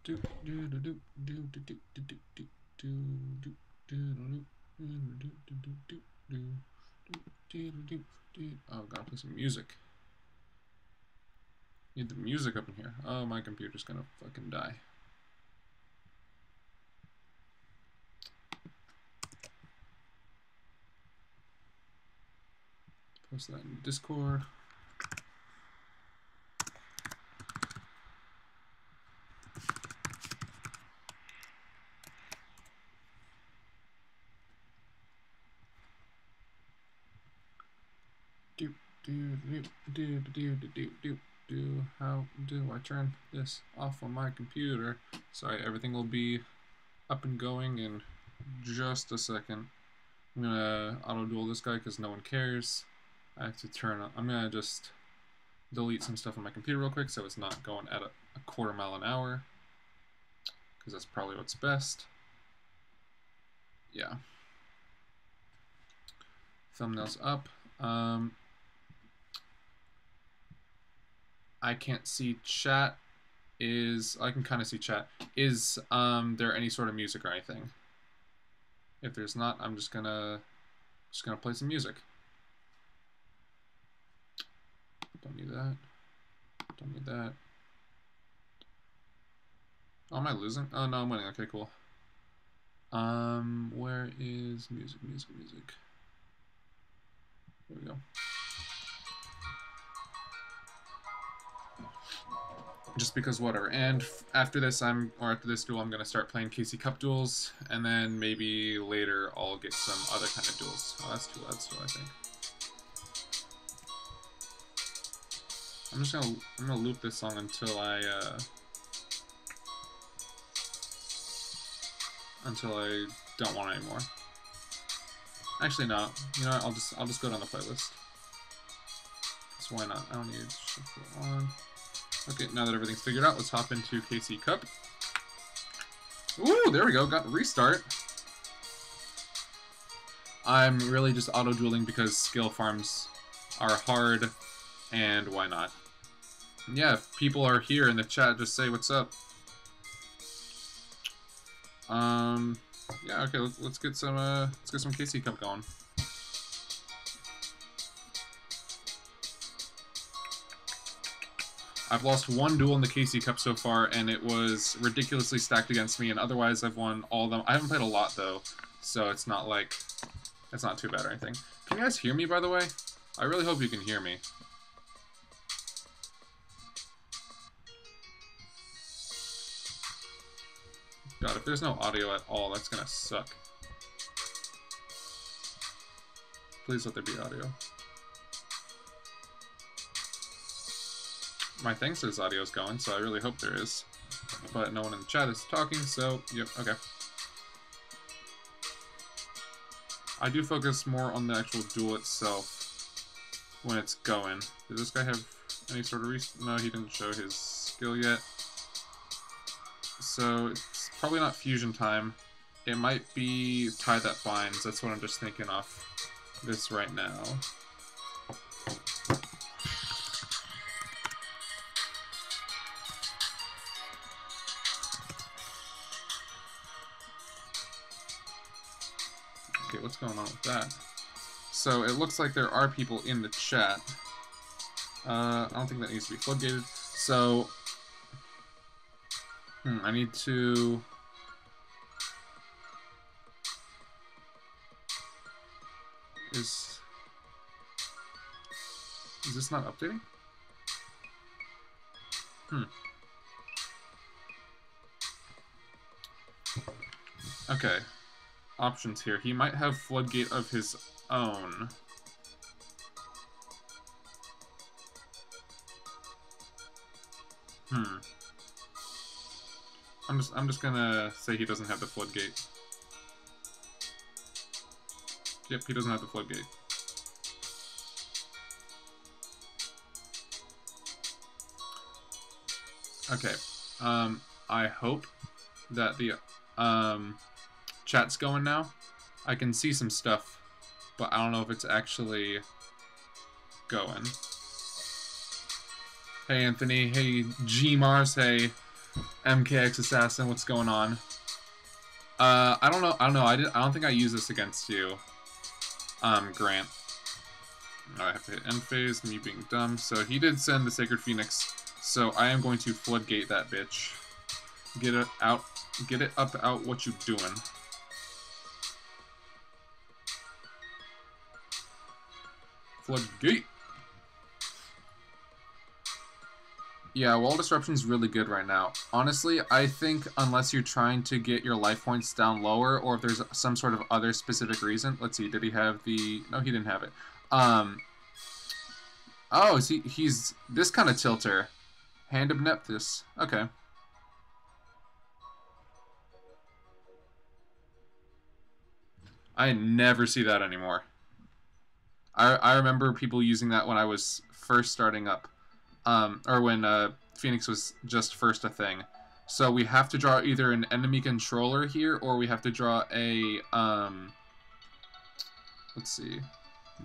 Oh, gotta play some music. Need the music up in here. Oh, my computer's gonna fucking die. Post that in Discord. How do I turn this off on my computer? Sorry, everything will be up and going in just a second. I'm gonna auto duel this guy because no one cares. I have to turn on. I'm gonna just delete some stuff on my computer real quick so it's not going at a quarter mile an hour, because that's probably what's best. Yeah. Thumbnails up. I can't see chat. I can kind of see chat. Is there any sort of music or anything? If there's not, I'm just gonna play some music. Don't need that. Don't need that. Oh, am I losing? Oh no, I'm winning. Okay, cool. Where is music? There we go. Just because whatever. And after this after this duel, I'm gonna start playing KC Cup duels, and then maybe later I'll get some other kind of duels. Oh, that's too loud still, I think. I'm gonna loop this song until I don't want it anymore. Actually, no. You know what? I'll just go down the playlist. So why not? I don't need shuffle on. Okay, now that everything's figured out, let's hop into KC Cup. Ooh, there we go. Got restart. I'm really just auto-dueling because skill farms are hard, and why not? Yeah, if people are here in the chat, just say what's up. Yeah, okay, let's get some KC Cup going. I've lost one duel in the KC Cup so far, and it was ridiculously stacked against me, and otherwise I've won all of them. I haven't played a lot, though, so it's not like... it's not too bad or anything. Can you guys hear me, by the way? I really hope you can hear me. God, if there's no audio at all, that's gonna suck. Please let there be audio. My thing says audio's going, so I really hope there is. But no one in the chat is talking, so, yep, okay. I do focus more on the actual duel itself when it's going. Did this guy have any sort of no, he didn't show his skill yet. So, it's probably not fusion time. It might be tie that binds. That's what I'm just thinking off this right now. Okay, what's going on with that? So it looks like there are people in the chat. I don't think that needs to be floodgated. So, I need to... Is this not updating? Okay. Options here. He might have Floodgate of his own. I'm just gonna say he doesn't have the Floodgate. Yep, he doesn't have the Floodgate. Okay. I hope that the chat's going now. I can see some stuff, but I don't know if it's actually going. Hey Anthony, hey G Mars, hey. MKX Assassin, what's going on? I don't know. I don't think I used this against you, Grant. No, I have to hit end phase, me being dumb. So he did send the Sacred Phoenix. So I am going to floodgate that bitch. Get it out. Get it up out. What you doing? Floodgate. Yeah, Wall Disruption's really good right now. Honestly, I think unless you're trying to get your life points down lower, or if there's some sort of other specific reason. Let's see, did he have the... No, he didn't have it. Oh, he's this kind of tilter. Hand of Nephthys. Okay. I never see that anymore. I remember people using that when I was first starting up. Or when Phoenix was just first a thing. So we have to draw either an enemy controller here, or we have to draw a, let's see.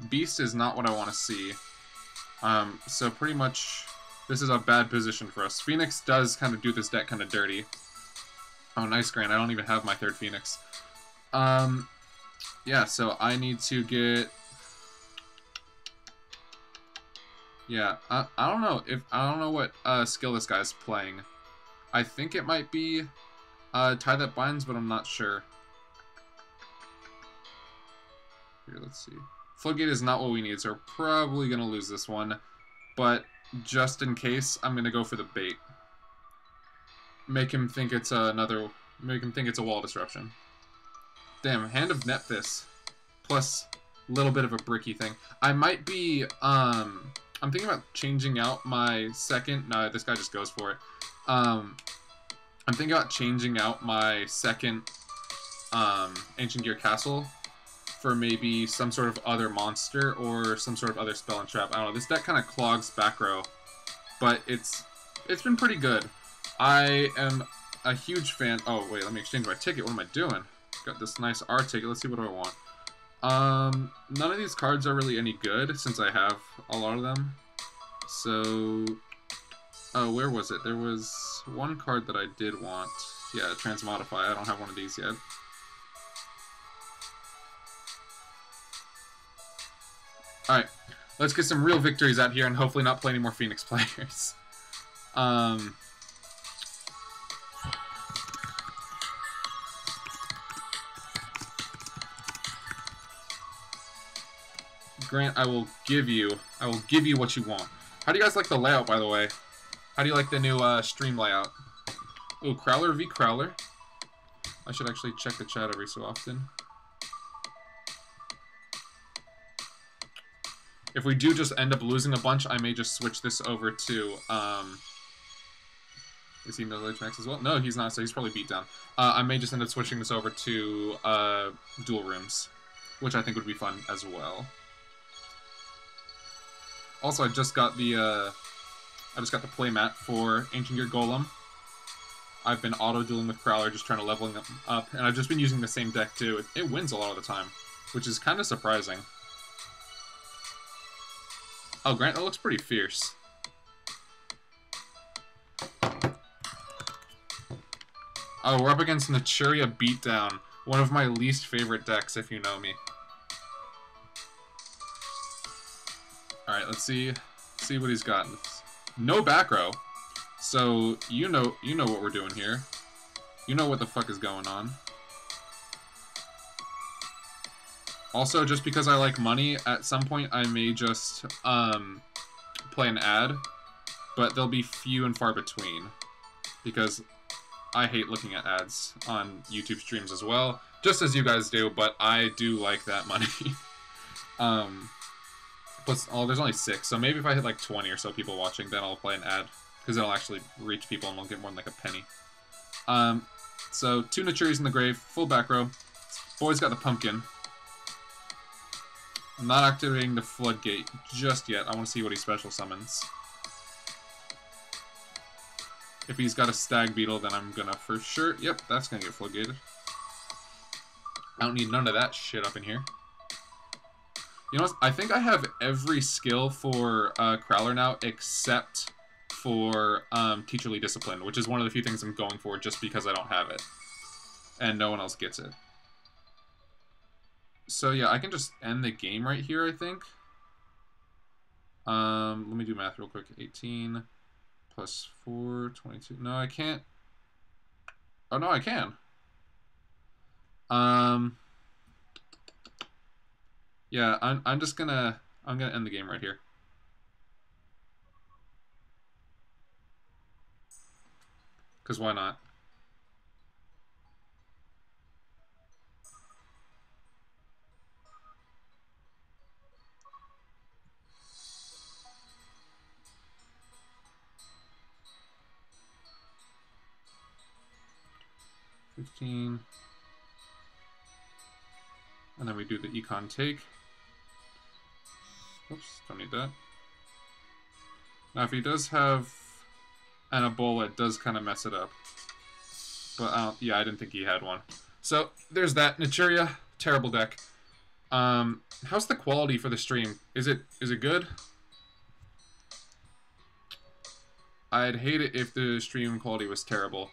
Beast is not what I want to see. So pretty much, this is a bad position for us. Phoenix does kind of do this deck kind of dirty. Oh, nice, Grant. I don't even have my third Phoenix. Yeah, so I need to get... Yeah, I don't know what skill this guy's playing. I think it might be Tie That Binds, but I'm not sure. Here, let's see. Floodgate is not what we need, so we're probably gonna lose this one. But just in case, I'm gonna go for the bait. Make him think it's Make him think it's a Wall Disruption. Damn, Hand of Nephthys plus a little bit of a bricky thing. I might be I'm thinking about changing out my second... No, this guy just goes for it. I'm thinking about changing out my second Ancient Gear Castle for maybe some sort of other monster or some sort of other spell and trap. I don't know. This deck kind of clogs back row, but it's been pretty good. I am a huge fan... Oh, wait, let me exchange my ticket. What am I doing? Got this nice R ticket. Let's see, what do I want? None of these cards are really any good since I have a lot of them. So, oh, where was it? There was one card that I did want. Yeah, Transmodify. I don't have one of these yet. Alright, let's get some real victories out here and hopefully not play any more Phoenix players. Grant, I will give you what you want. How do you guys like the layout, by the way? How do you like the new stream layout? Oh, Crowler v. Crowler. I should actually check the chat every so often. If we do just end up losing a bunch, I may just switch this over to, is he Middle-Aged Max as well? No, he's not, so he's probably beat down. I may just end up switching this over to Dual Rooms, which I think would be fun as well. Also, I just got the playmat for Ancient Gear Golem. I've been auto-dueling with Crowler, just trying to leveling them up, and I've just been using the same deck too. It wins a lot of the time, which is kind of surprising. Oh, Grant, that looks pretty fierce. Oh, we're up against Naturia Beatdown, one of my least favorite decks, if you know me. Alright, let's see what he's got. No back row. So you know what we're doing here. You know what the fuck is going on. Also, just because I like money, at some point I may just play an ad, but they'll be few and far between because I hate looking at ads on YouTube streams as well, just as you guys do, but I do like that money. Plus, oh, there's only 6, so maybe if I hit like 20 or so people watching, then I'll play an ad, because it'll actually reach people and we'll get more than like a penny. So 2 Naturias in the grave, full back row. Boy's got the pumpkin. I'm not activating the floodgate just yet. I want to see what he special summons. If he's got a stag beetle, then I'm gonna for sure... Yep, that's gonna get floodgated. I don't need none of that shit up in here. You know what? I think I have every skill for Crowler now except for Teacherly Discipline, which is one of the few things I'm going for just because I don't have it. And no one else gets it. So yeah, I can just end the game right here, I think. Let me do math real quick. 18 plus 4, 22. No, I can't. Oh, no, I can. Yeah, I'm just gonna end the game right here. Because why not? $15. And then we do the econ take. Oops, don't need that. Now, if he does have an Ebola, it does kind of mess it up. But, yeah, I didn't think he had one. So, there's that. Naturia, terrible deck. How's the quality for the stream? Is it good? I'd hate it if the stream quality was terrible.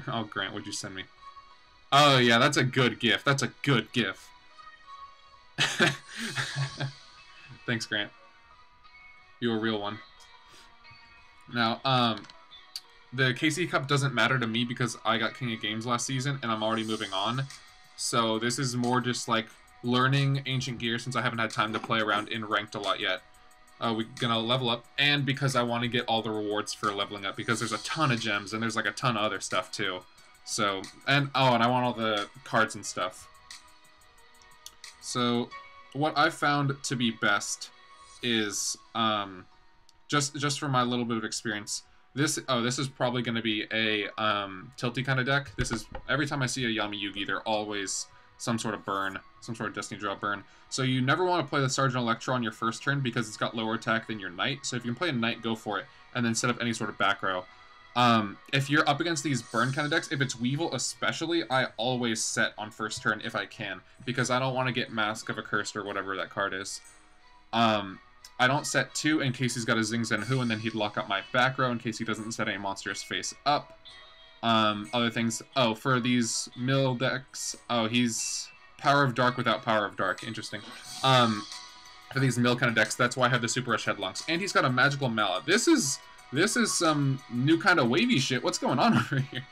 Oh, Grant, what'd you send me? Oh, yeah, that's a good GIF. That's a good GIF. Thanks, Grant. You're a real one. Now, the KC Cup doesn't matter to me because I got King of Games last season, and I'm already moving on. So this is more just, like, learning Ancient Gear since I haven't had time to play around in Ranked a lot yet. We're gonna level up, and because I want to get all the rewards for leveling up, because there's a ton of gems, and there's like a ton of other stuff too. So, and I want all the cards and stuff. So, what I've found to be best is, just from my little bit of experience, this is probably going to be a tilty kind of deck. This is, every time I see a Yami Yugi, they're always some sort of burn, some sort of Destiny Draw burn. So you never want to play the Sergeant Electro on your first turn because it's got lower attack than your Knight. So if you can play a Knight, go for it, and then set up any sort of back row. If you're up against these burn kind of decks, if it's Weevil especially, I always set on first turn if I can, because I don't want to get Mask of Accursed or whatever that card is. I don't set 2 in case he's got a Zing Zen Hu, and then he'd lock up my back row in case he doesn't set any monsters face up. Other things, oh, for these mill decks, oh, he's Power of Dark without Power of Dark, interesting. For these mill kind of decks, that's why I have the Super Rush Headlongs. And he's got a Magical Mallet. This is some new kind of wavy shit. What's going on over here?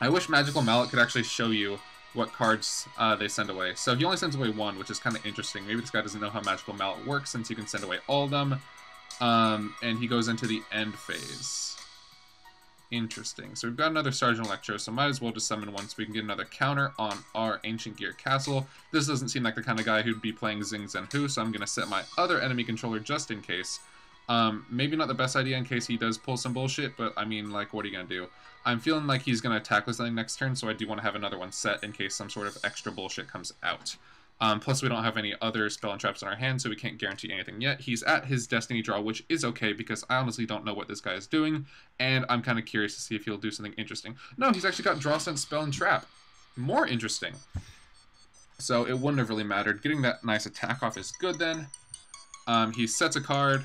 I wish Magical Mallet could actually show you what cards they send away. So he only sends away 1, which is kind of interesting. Maybe this guy doesn't know how Magical Mallet works since you can send away all of them. And he goes into the end phase. Interesting. So we've got another Sergeant Electro, so might as well just summon one so we can get another counter on our Ancient Gear Castle. This doesn't seem like the kind of guy who'd be playing Zing Zen Hu, so I'm going to set my other enemy controller just in case. Maybe not the best idea in case he does pull some bullshit, but I mean, like, what are you going to do? I'm feeling like he's going to attack with something next turn, so I do want to have another one set in case some sort of extra bullshit comes out. Plus, we don't have any other spell and traps in our hand, so we can't guarantee anything yet. He's at his Destiny draw, which is okay, because I honestly don't know what this guy is doing, and I'm kind of curious to see if he'll do something interesting. No, he's actually got Draw Sense, Spell, and Trap. More interesting. So it wouldn't have really mattered. Getting that nice attack off is good then. He sets a card,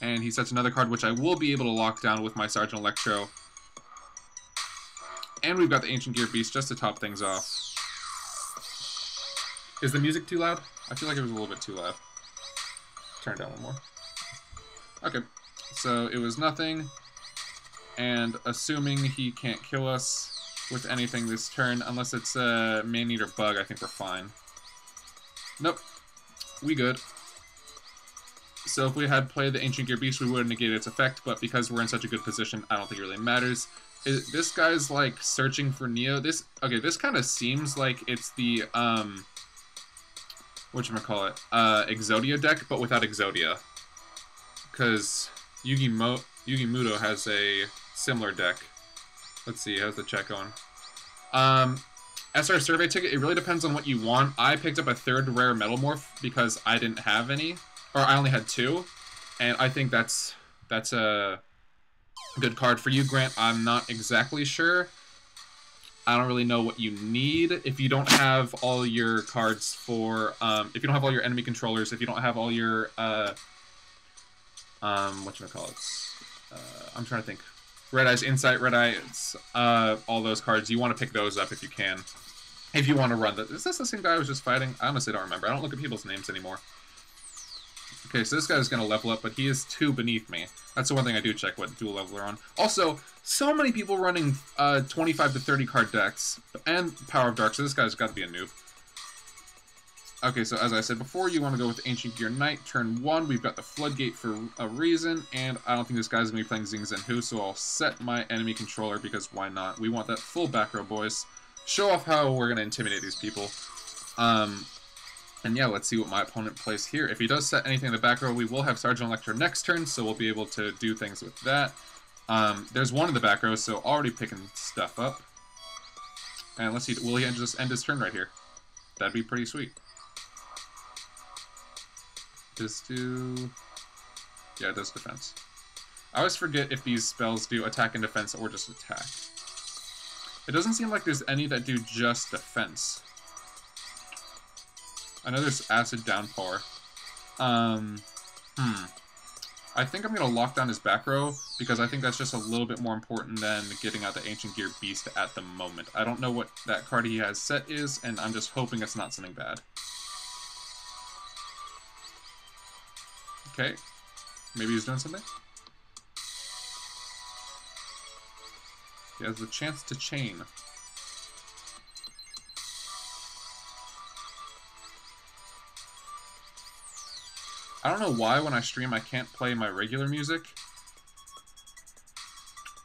and he sets another card, which I will be able to lock down with my Sergeant Electro. And we've got the Ancient Gear Beast just to top things off. Is the music too loud? I feel like it was a little bit too loud. Turn it down one more. Okay, so it was nothing. And assuming he can't kill us with anything this turn, unless it's a Man-Eater Bug, I think we're fine. Nope. We good. So if we had played the Ancient Gear Beast, we would have negated its effect, but because we're in such a good position, I don't think it really matters. This guy's, like, searching for Neo. This kind of seems like it's the, whatchamacallit, Exodia deck, but without Exodia. Because Yugi Muto has a similar deck. Let's see, how's the chat going? SR Survey Ticket, it really depends on what you want. I picked up a 3rd rare Metalmorph because I didn't have any. Or I only had 2. And I think that's a Good card for you, Grant. I'm not exactly sure. I don't really know what you need. If you don't have all your cards for, if you don't have all your enemy controllers, if you don't have all your, whatchamacallits, I'm trying to think. Red Eye's Insight, Red Eye's, all those cards, you want to pick those up if you can. If you want to run is this the same guy I was just fighting? I honestly don't remember. I don't look at people's names anymore. Okay, so this guy's going to level up, but he is 2 beneath me. That's the one thing I do check what dual level they're on. Also, so many people running 25 to 30 card decks and Power of Dark, so this guy's got to be a noob. Okay, so as I said before, you want to go with Ancient Gear Knight. Turn 1, we've got the Floodgate for a reason, and I don't think this guy's going to be playing Xing Zhen Hu, so I'll set my enemy controller because why not? We want that full back row, boys. Show off how we're going to intimidate these people. And yeah, let's see what my opponent plays here. If he does set anything in the back row, we will have Sergeant Electro next turn, so we'll be able to do things with that. There's one in the back row, so already picking stuff up. And let's see, will he just end his turn right here? That'd be pretty sweet. Just do... yeah, it does defense. I always forget if these spells do attack and defense or just attack. It doesn't seem like there's any that do just defense. I know there's Acid Downpour. I think I'm going to lock down his back row, because I think that's just a little bit more important than getting out the Ancient Gear Beast at the moment. I don't know what that card he has set is, and I'm just hoping it's not something bad. Okay. Maybe he's doing something? He has the chance to chain. I don't know why when I stream I can't play my regular music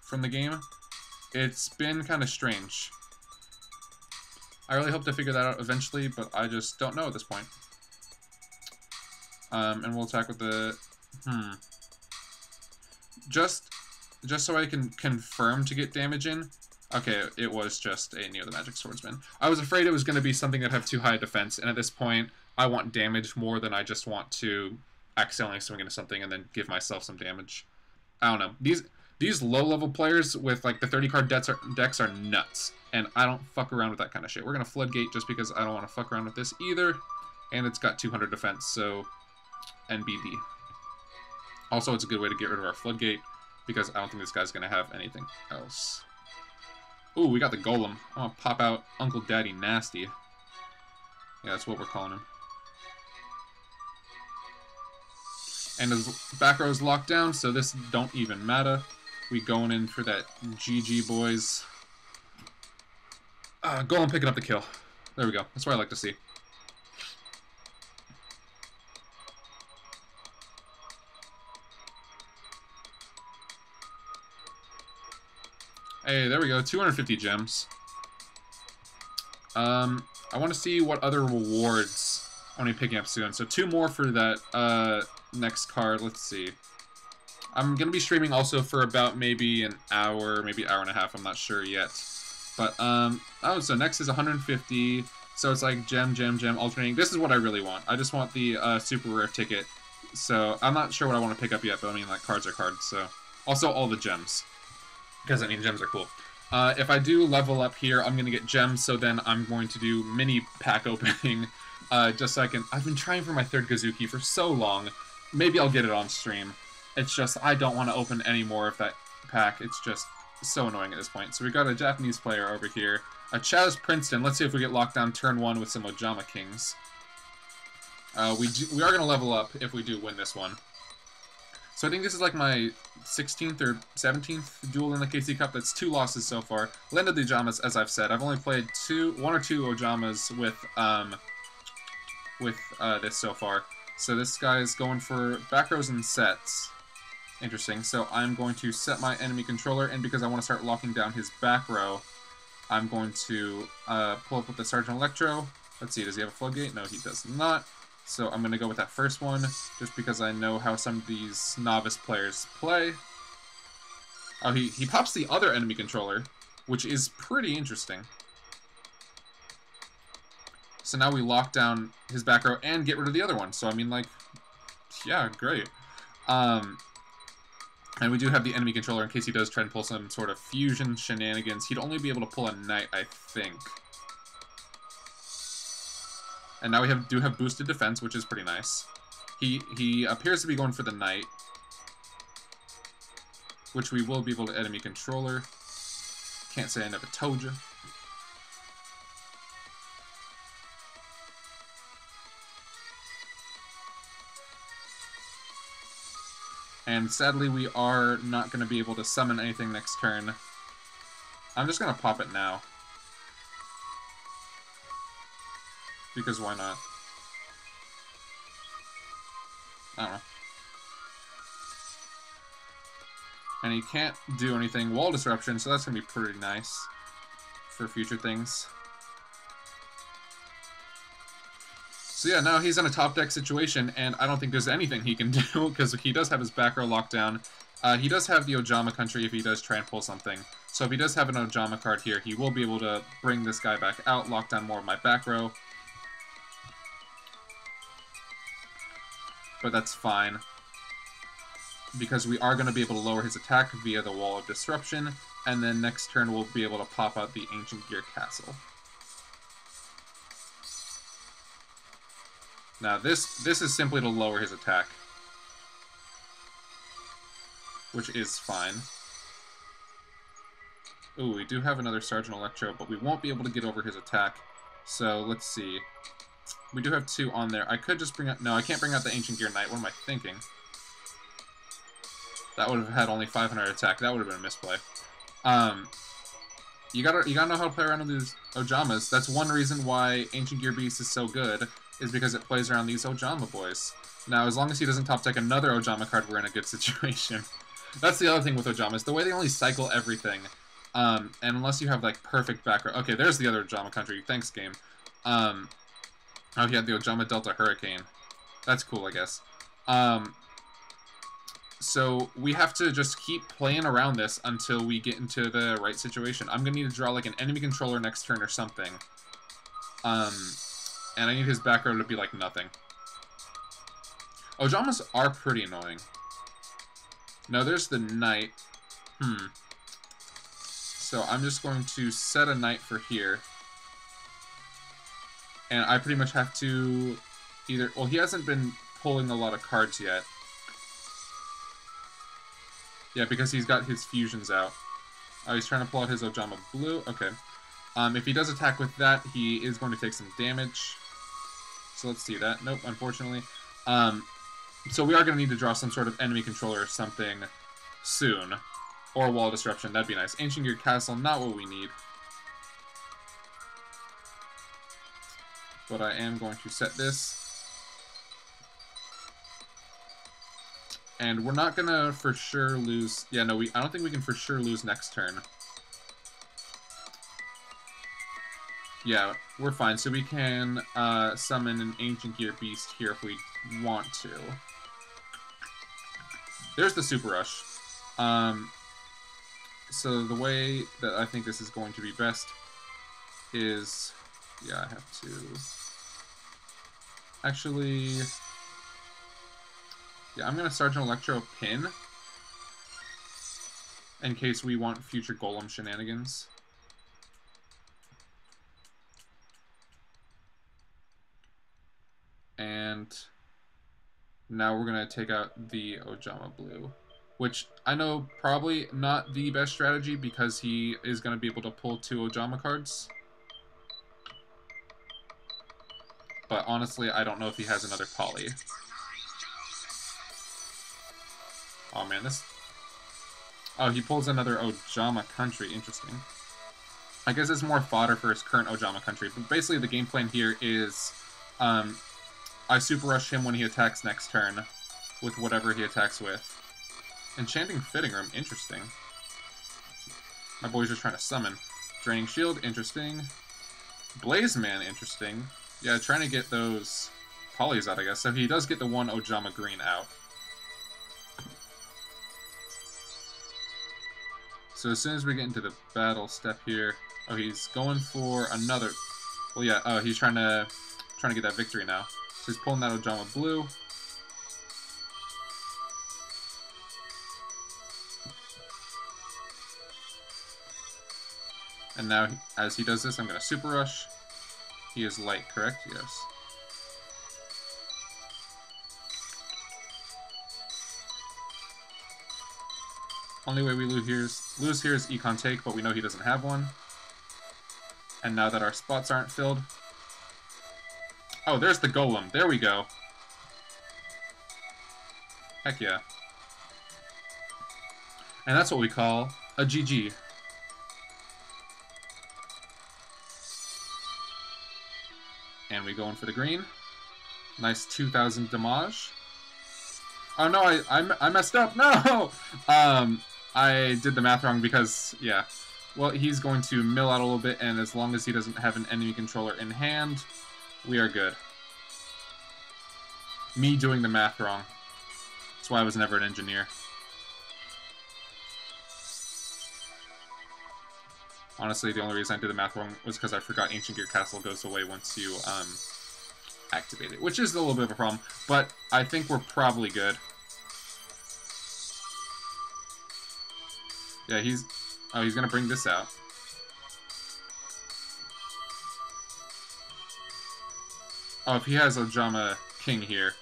from the game. It's been kind of strange. I really hope to figure that out eventually, but I just don't know at this point. And we'll attack with the... Just so I can confirm to get damage in. Okay, it was just a Neo the Magic Swordsman. I was afraid it was going to be something that have too high defense, and at this point, I want damage more than I just want to accidentally swing into something and then give myself some damage. I don't know. These low-level players with like the 30-card decks are nuts, and I don't fuck around with that kind of shit. We're going to Floodgate just because I don't want to fuck around with this either, and it's got 200 defense, so NBD. Also, it's a good way to get rid of our Floodgate, because I don't think this guy's going to have anything else. Ooh, we got the Golem. I'm going to pop out Uncle Daddy Nasty. Yeah, that's what we're calling him. And his back row is locked down, so this don't even matter. We going in for that GG, boys. Golem picking up the kill. There we go. That's what I like to see. Hey, there we go. 250 gems. I want to see what other rewards I'm going to be picking up soon. So 2 more for that next card. Let's see. I'm going to be streaming also for about maybe an hour, maybe hour and a half. I'm not sure yet. But, oh, so next is 150. So it's like gem, alternating. This is what I really want. I just want the super rare ticket. So I'm not sure what I want to pick up yet, but I mean, like, cards are cards. So also all the gems. Because, I mean, gems are cool. If I do level up here, I'm going to get gems, so then I'm going to do mini pack opening, just so I can... I've been trying for my 3rd Gazuki for so long. Maybe I'll get it on stream. It's just, I don't want to open any more of that pack. It's just so annoying at this point. So we got a Japanese player over here. A Chaz Princeton. Let's see if we get locked down turn 1 with some Ojama Kings. We are going to level up if we do win this one. So I think this is like my 16th or 17th duel in the KC Cup. That's 2 losses so far. Land of the Ojamas, as I've said. I've only played 1 or 2 Ojamas with this so far. So this guy is going for back rows and sets. Interesting. So I'm going to set my enemy controller, and because I want to start locking down his back row, I'm going to pull up with the Sergeant Electro. Let's see, does he have a Floodgate? No, he does not. So I'm going to go with that first one, just because I know how some of these novice players play. Oh, he pops the other enemy controller, which is pretty interesting. So now we lock down his back row and get rid of the other one. So, I mean, like, yeah, great. And we do have the enemy controller in case he does try and pull some sort of fusion shenanigans. He'd only be able to pull a knight, I think. And now we do have boosted defense, which is pretty nice. He appears to be going for the knight, which we will be able to enemy controller. Can't say I never told you. And sadly, we are not going to be able to summon anything next turn. I'm just going to pop it now. Because why not? I don't know. And he can't do anything. Wall disruption, so that's going to be pretty nice for future things. So yeah, now he's in a top deck situation, and I don't think there's anything he can do, because he does have his back row locked down. He does have the Ojama country if he does try and pull something. So if he does have an Ojama card here, he will be able to bring this guy back out, lock down more of my back row. But that's fine, because we are going to be able to lower his attack via the Wall of Disruption, and then next turn we'll be able to pop out the Ancient Gear Castle. Now this is simply to lower his attack, which is fine. Ooh, we do have another Sergeant Electro, but we won't be able to get over his attack. So let's see. We do have 2 on there. I could just bring out... No, I can't bring out the Ancient Gear Knight. What am I thinking? That would have had only 500 attack. That would have been a misplay. You gotta know how to play around with these Ojamas. That's one reason why Ancient Gear Beast is so good, is because it plays around these Ojama boys. Now, as long as he doesn't top deck another Ojama card, we're in a good situation. That's the other thing with Ojamas. The way they only cycle everything, and unless you have, like, perfect back row... Okay, there's the other Ojama country. Thanks, game. Oh, he had the Ojama Delta Hurricane. That's cool, I guess. So we have to just keep playing around this until we get into the right situation. I'm going to need to draw, like, an enemy controller next turn or something. And I need his back row to be, like, nothing. Ojamas are pretty annoying. No, there's the knight. So I'm just going to set a knight for here. And I pretty much have to either... Well, he hasn't been pulling a lot of cards yet. Yeah, because he's got his fusions out. Oh, he's trying to pull out his Ojama Blue. Okay. If he does attack with that, he is going to take some damage. So let's see that. Nope, unfortunately. So we are going to need to draw some sort of enemy controller or something soon. Or Wall Disruption. That'd be nice. Ancient Gear Castle, not what we need. But I am going to set this. And we're not going to for sure lose... Yeah, no, I don't think we can for sure lose next turn. Yeah, we're fine. So we can summon an Ancient Gear Beast here if we want to. There's the Super Rush. So the way that I think this is going to be best is... Yeah, I have to... Actually... Yeah, I'm going to Sergeant Electro pin in case we want future Golem shenanigans. And now we're going to take out the Ojama Blue, which I know probably not the best strategy because he is going to be able to pull 2 Ojama cards. But honestly, I don't know if he has another poly. Oh man, this... Oh, he pulls another Ojama country. Interesting. I guess it's more fodder for his current Ojama country. But basically the game plan here is... I Super Rush him when he attacks next turn with whatever he attacks with. Enchanting Fitting Room. Interesting. My boy's just trying to summon. Draining Shield. Interesting. Blaze Man. Interesting. Yeah, trying to get those polys out, I guess. So he does get the one Ojama Green out. So as soon as we get into the battle step here... Oh, he's going for another... Well, yeah, oh, he's trying to get that victory now. So he's pulling that Ojama Blue. And now, as he does this, I'm going to Super Rush. He is light, correct? Yes. Only way we lose here is Econ Take, but we know he doesn't have one. And now that our spots aren't filled... Oh, there's the Golem. There we go. Heck yeah. And that's what we call a GG. And we go in for the green. Nice 2,000 damage. Oh no, I messed up. No! I did the math wrong because, yeah. Well, he's going to mill out a little bit, and as long as he doesn't have an enemy controller in hand, we are good. Me doing the math wrong. That's why I was never an engineer. Honestly, the only reason I did the math wrong was because I forgot Ancient Gear Castle goes away once you activate it, which is a little bit of a problem, but I think we're probably good. Yeah, he's gonna bring this out. Oh, if he has Ojama King here.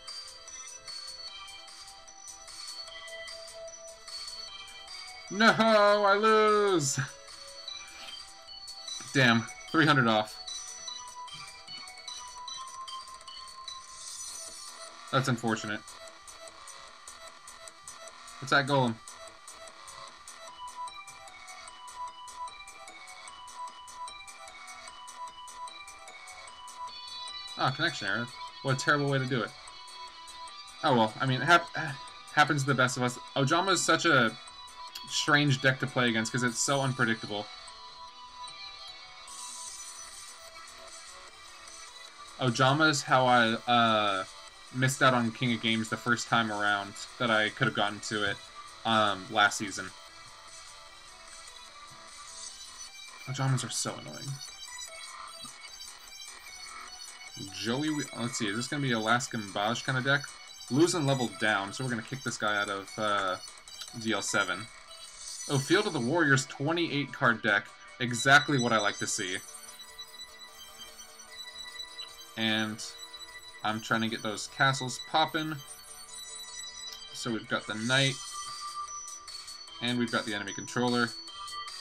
No, I lose! Damn, 300 off. That's unfortunate. What's that Golem? Oh, connection error. What a terrible way to do it. Oh well, I mean, it happens to the best of us. Ojama is such a strange deck to play against because it's so unpredictable. Ojama is how I missed out on King of Games the first time around that I could have gotten to it last season. Ojamas are so annoying. Joey, let's see, is this going to be Alaskan Baj kind of deck? Losing level down, so we're going to kick this guy out of DL7. Oh, Field of the Warriors 28 card deck. Exactly what I like to see. And I'm trying to get those castles popping. So we've got the Knight. And we've got the enemy controller.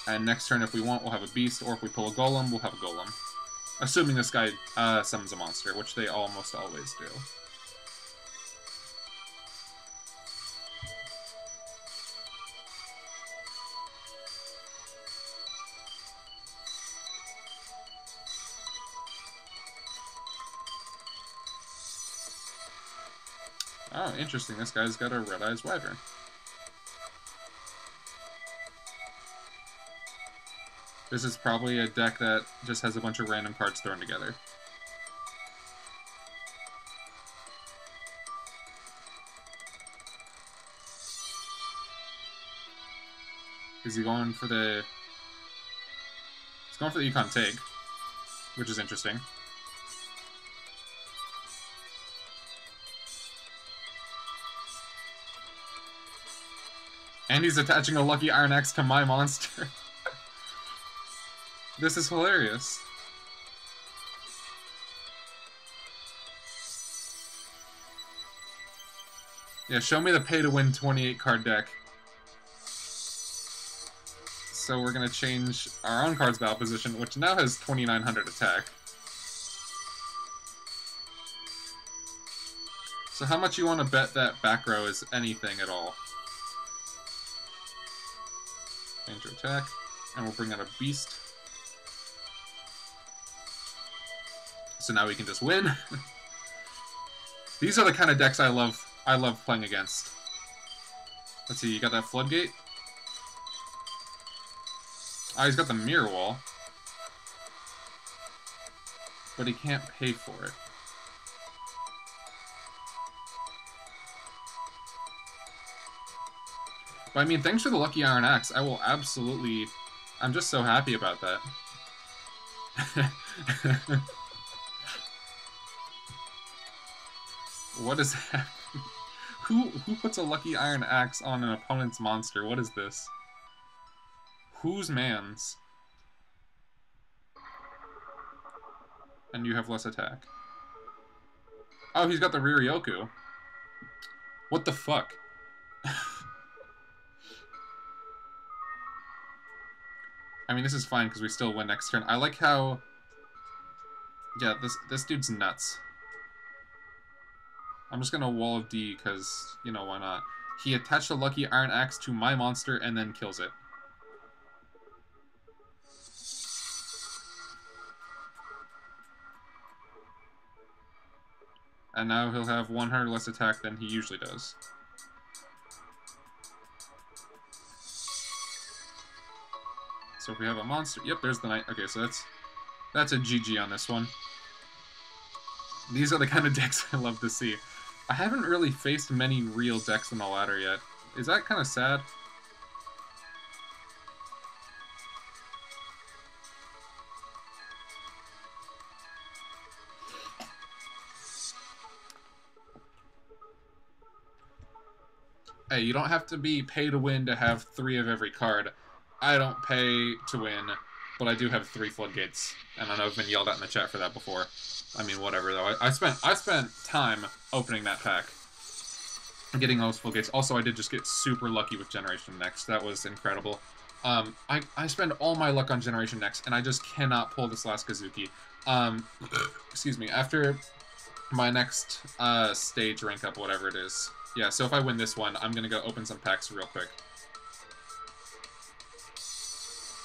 And next turn, if we want, we'll have a Beast. Or if we pull a Golem, we'll have a Golem. Assuming this guy summons a monster, which they almost always do. Oh, interesting. This guy's got a Red Eyes Wyvern. This is probably a deck that just has a bunch of random cards thrown together. Is he going for the... He's going for the Econ Take, which is interesting. And he's attaching a Lucky Iron Axe to my monster. This is hilarious. Yeah, show me the pay-to-win 28 card deck. So we're going to change our own card's battle position, which now has 2,900 attack. So how much you want to bet that back row is anything at all? Change your attack, and we'll bring out a Beast. So now we can just win. These are the kind of decks I love playing against. Let's see, you got that Floodgate? Oh, he's got the Mirror Wall. But he can't pay for it. But I mean, thanks for the Lucky Iron Axe. I will absolutely... I'm just so happy about that. What is that? Who puts a Lucky Iron Axe on an opponent's monster? What is this? Whose man's? And you have less attack. Oh, he's got the Riryoku. What the fuck? I mean, this is fine because we still win next turn. I like how... Yeah, this dude's nuts. I'm just gonna Wall of D because, you know, why not? He attached a Lucky Iron Axe to my monster and then kills it. And now he'll have 100 less attack than he usually does. So if we have a monster... Yep, there's the knight. Okay, so that's a GG on this one. These are the kind of decks I love to see. I haven't really faced many real decks on the ladder yet. Is that kind of sad? Hey, you don't have to be pay to win to have 3 of every card. I don't pay to win, but I do have 3 floodgates, and I know I've been yelled at in the chat for that before. I mean, whatever though. I spent time opening that pack, getting those floodgates. Also, I did just get super lucky with Generation Next. That was incredible. I spend all my luck on Generation Next, and I just cannot pull this last Kazuki. Excuse me. After my next stage rank up, whatever it is. Yeah, so if I win this one, I'm gonna go open some packs real quick.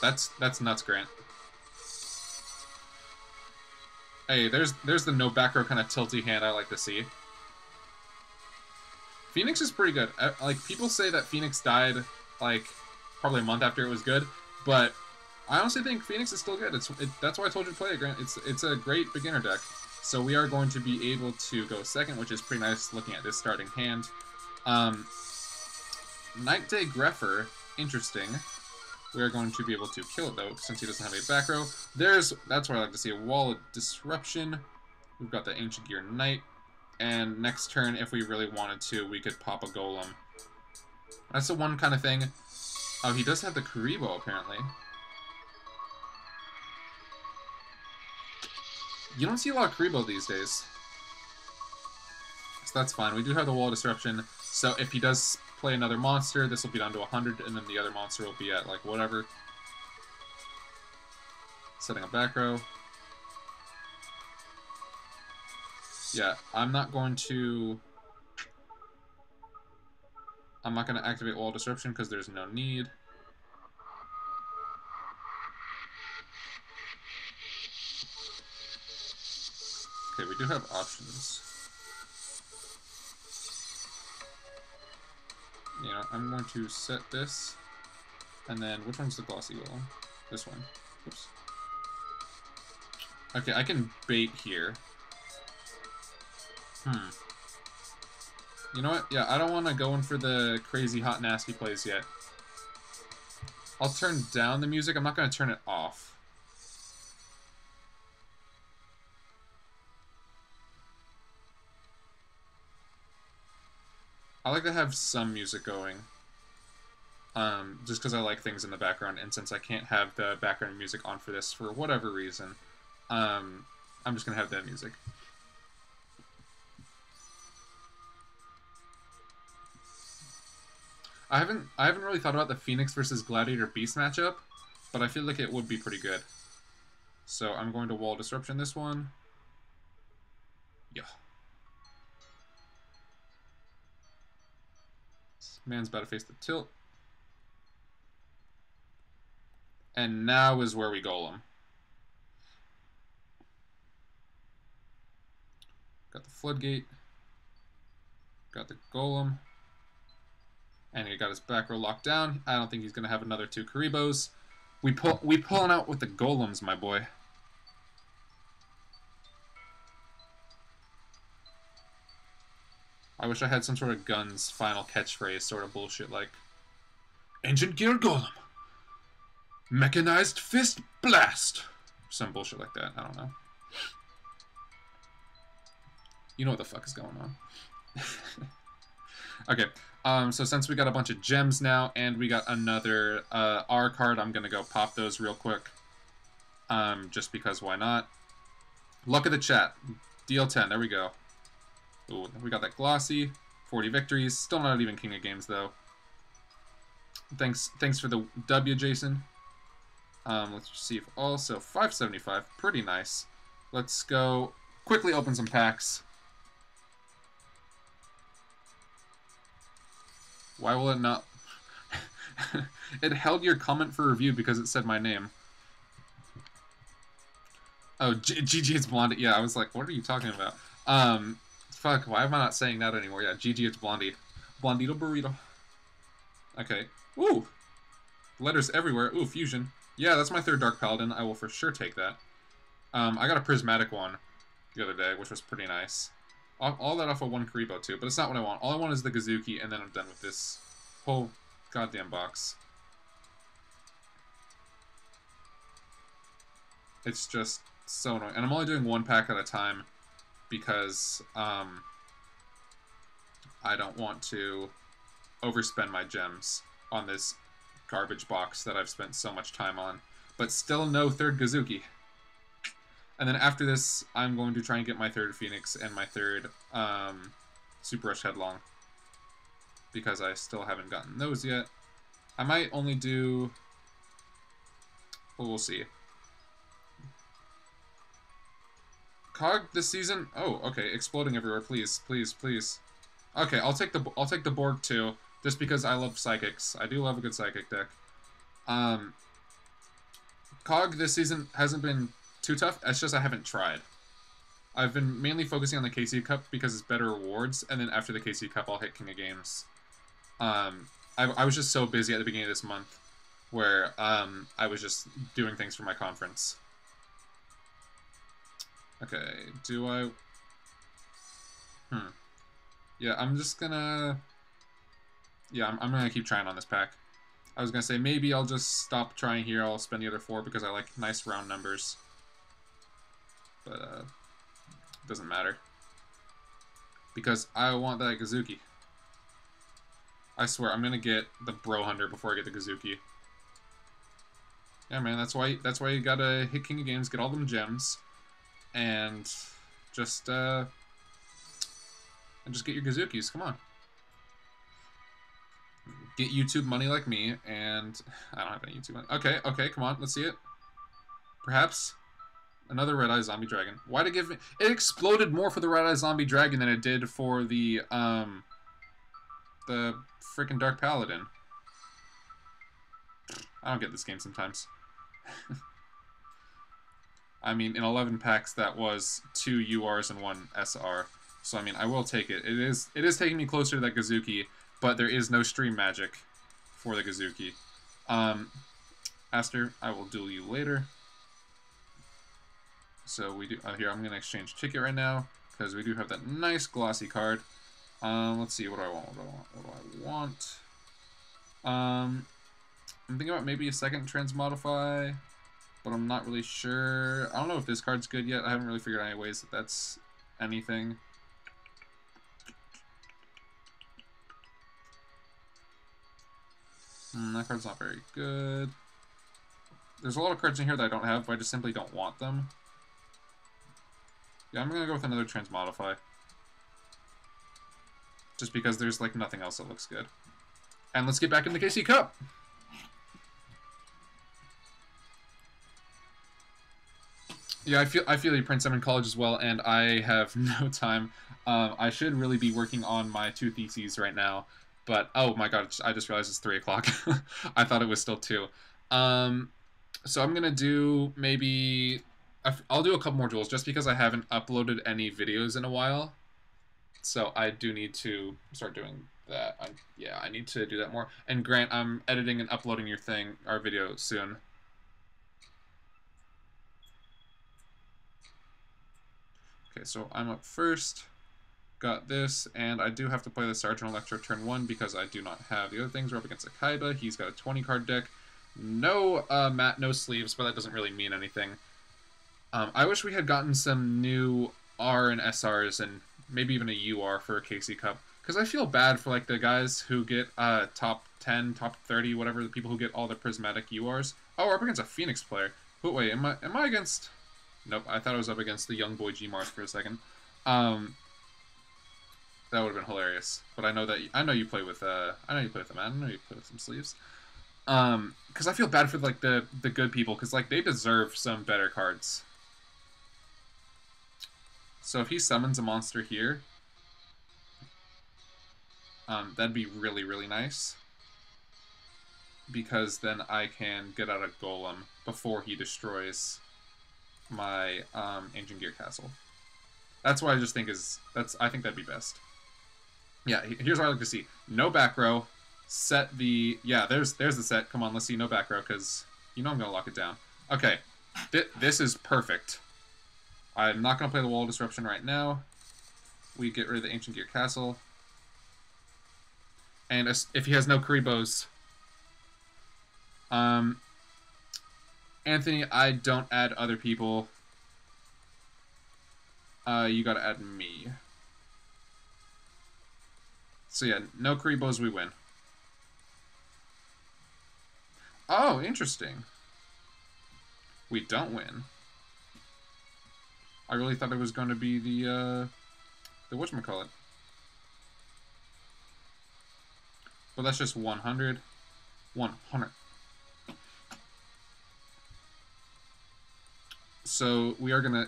That's nuts, Grant. Hey, there's the no back row kind of tilty hand I like to see. Phoenix is pretty good. Like, people say that Phoenix died, like, probably a month after it was good, but I honestly think Phoenix is still good. That's why I told you to play it, Grant. It's a great beginner deck. So we are going to be able to go second, which is pretty nice looking at this starting hand. Night Day Greffer, interesting. We are going to be able to kill it, though, since he doesn't have a back row. That's where I like to see a Wall of Disruption. We've got the Ancient Gear Knight. And next turn, if we really wanted to, we could pop a Golem. That's the one kind of thing. Oh, he does have the Kuriboh, apparently. You don't see a lot of Kuriboh these days. So that's fine. We do have the Wall of Disruption. So if he does play another monster, this will be down to 100, and then the other monster will be at, like, whatever. Setting a back row. Yeah, I'm not going to activate Wall of Disruption because there's no need. Okay, we do have options. You know, I'm going to set this, and then, which one's the Glossy Willow? This one. Oops. Okay, I can bait here. You know what? Yeah, I don't want to go in for the crazy hot nasty plays yet. I'll turn down the music. I'm not going to turn it off. I like to have some music going, just because I like things in the background, and since I can't have the background music on for this for whatever reason, I'm just going to have that music. I haven't really thought about the Phoenix versus Gladiator Beast matchup, but I feel like it would be pretty good. So I'm going to Wall Disruption this one. Yeah. Man's about to face the tilt. And now is where we Golem. Got the Floodgate. Got the Golem. And he got his back row locked down. I don't think he's going to have another 2 Kuribohs. We pulling out with the Golems, my boy. I wish I had some sort of Guns final catchphrase sort of bullshit like Ancient Gear Golem. Mechanized Fist Blast. Some bullshit like that. I don't know. You know what the fuck is going on. Okay. So since we got a bunch of gems now, and we got another R card, I'm going to go pop those real quick. Just because why not? Luck of the chat. DL10. There we go. Ooh, we got that glossy. 40 victories. Still not even king of games, though. Thanks for the W, Jason. Let's see if also 575. Pretty nice. Let's go quickly open some packs. Why will it not? It held your comment for review because it said my name. Oh, GG, it's Blondie. Yeah, I was like, what are you talking about? Fuck, why am I not saying that anymore? Yeah, GG, it's Blondie. Blondito burrito. Okay. Ooh! Letters everywhere. Ooh, fusion. Yeah, that's my third Dark Paladin. I will for sure take that. I got a prismatic one the other day, which was pretty nice. All that off of one Karibo, too, but it's not what I want. All I want is the Gazuki, and then I'm done with this whole goddamn box. It's just so annoying. And I'm only doing one pack at a time because I don't want to overspend my gems on this garbage box that I've spent so much time on. But still no third Gazuki. And then after this, I'm going to try and get my third Phoenix and my third Super Rush Headlong. Because I still haven't gotten those yet. I might only do... Well, we'll see. Cog this season? Oh, okay. Exploding everywhere. Please, please, please. Okay, I'll take the Borg too, just because I love psychics. I do love a good psychic deck. Cog this season hasn't been too tough. It's just I haven't tried. I've been mainly focusing on the KC Cup because it's better rewards, and then after the KC Cup, I'll hit King of Games. I was just so busy at the beginning of this month, where I was just doing things for my conference. Okay, do I... Yeah, I'm just gonna... Yeah, I'm gonna keep trying on this pack. I was gonna say, maybe I'll just stop trying here. I'll spend the other 4 because I like nice round numbers. But, it doesn't matter. Because I want that Gazuki. I swear, I'm gonna get the Bro Hunter before I get the Gazuki. Yeah, man, that's why you gotta hit King of Games, get all them gems, and just get your Gazukis. Come on. Get YouTube money like me, and I don't have any YouTube money. Okay, okay, come on, let's see it. Perhaps another Red Eye Zombie Dragon. Why did it give me... It exploded more for the Red Eye Zombie Dragon than it did for the freaking Dark Paladin. I don't get this game sometimes. I mean, in 11 packs, that was 2 URs and 1 SR. So, I mean, I will take it. It is taking me closer to that Gazuki, but there is no stream magic for the Gazuki. Aster, I will duel you later. So, we do... here, I'm going to exchange ticket right now, because we do have that nice glossy card. Let's see, what do I want? What do I want? I'm thinking about maybe a second Transmodify, but I'm not really sure. I don't know if this card's good yet. I haven't really figured out any ways that that's anything. That card's not very good. There's a lot of cards in here that I don't have, but I just simply don't want them. Yeah, I'm gonna go with another Transmodify. Just because there's, like, nothing else that looks good. And let's get back in the KC Cup! Yeah, I feel you, Prince. I'm in college as well, and I have no time. I should really be working on my 2 theses right now, but oh my god, I just realized it's 3 o'clock. I thought it was still 2. So I'm gonna do maybe... I'll do a couple more duels, just because I haven't uploaded any videos in a while. So I do need to start doing that. Yeah, I need to do that more. And Grant, I'm editing and uploading our video soon. Okay, so I'm up first. Got this, and I do have to play the Sergeant Electro turn 1 because I do not have the other things. We're up against a Kaiba. He's got a 20-card deck. No mat, no sleeves, but that doesn't really mean anything. I wish we had gotten some new R and SRs and maybe even a UR for a KC Cup, because I feel bad for like the guys who get top 10, top 30, whatever, the people who get all the prismatic URs. Oh, we're up against a Phoenix player. But wait, am I against... Nope, I thought I was up against the young boy G-Mars for a second. That would have been hilarious. But I know you play with I know you play with them. I know you play with some sleeves. Because I feel bad for like the good people, because like they deserve some better cards. So if he summons a monster here, that'd be really, really nice. Because then I can get out a golem before he destroys my Ancient Gear Castle. That's what I just think I think that'd be best. Yeah, here's what I like to see. No back row. Set the... Yeah, there's the set. Come on, let's see no back row, because you know I'm going to lock it down. Okay, this is perfect. I'm not going to play the Wall of Disruption right now. We get rid of the Ancient Gear Castle. And if he has no Kuribohs... Anthony, I don't add other people. You gotta add me. So yeah, no Kuribohs, we win. Oh, interesting. We don't win. I really thought it was going to be the whatchamacallit. But that's just 100. 100. So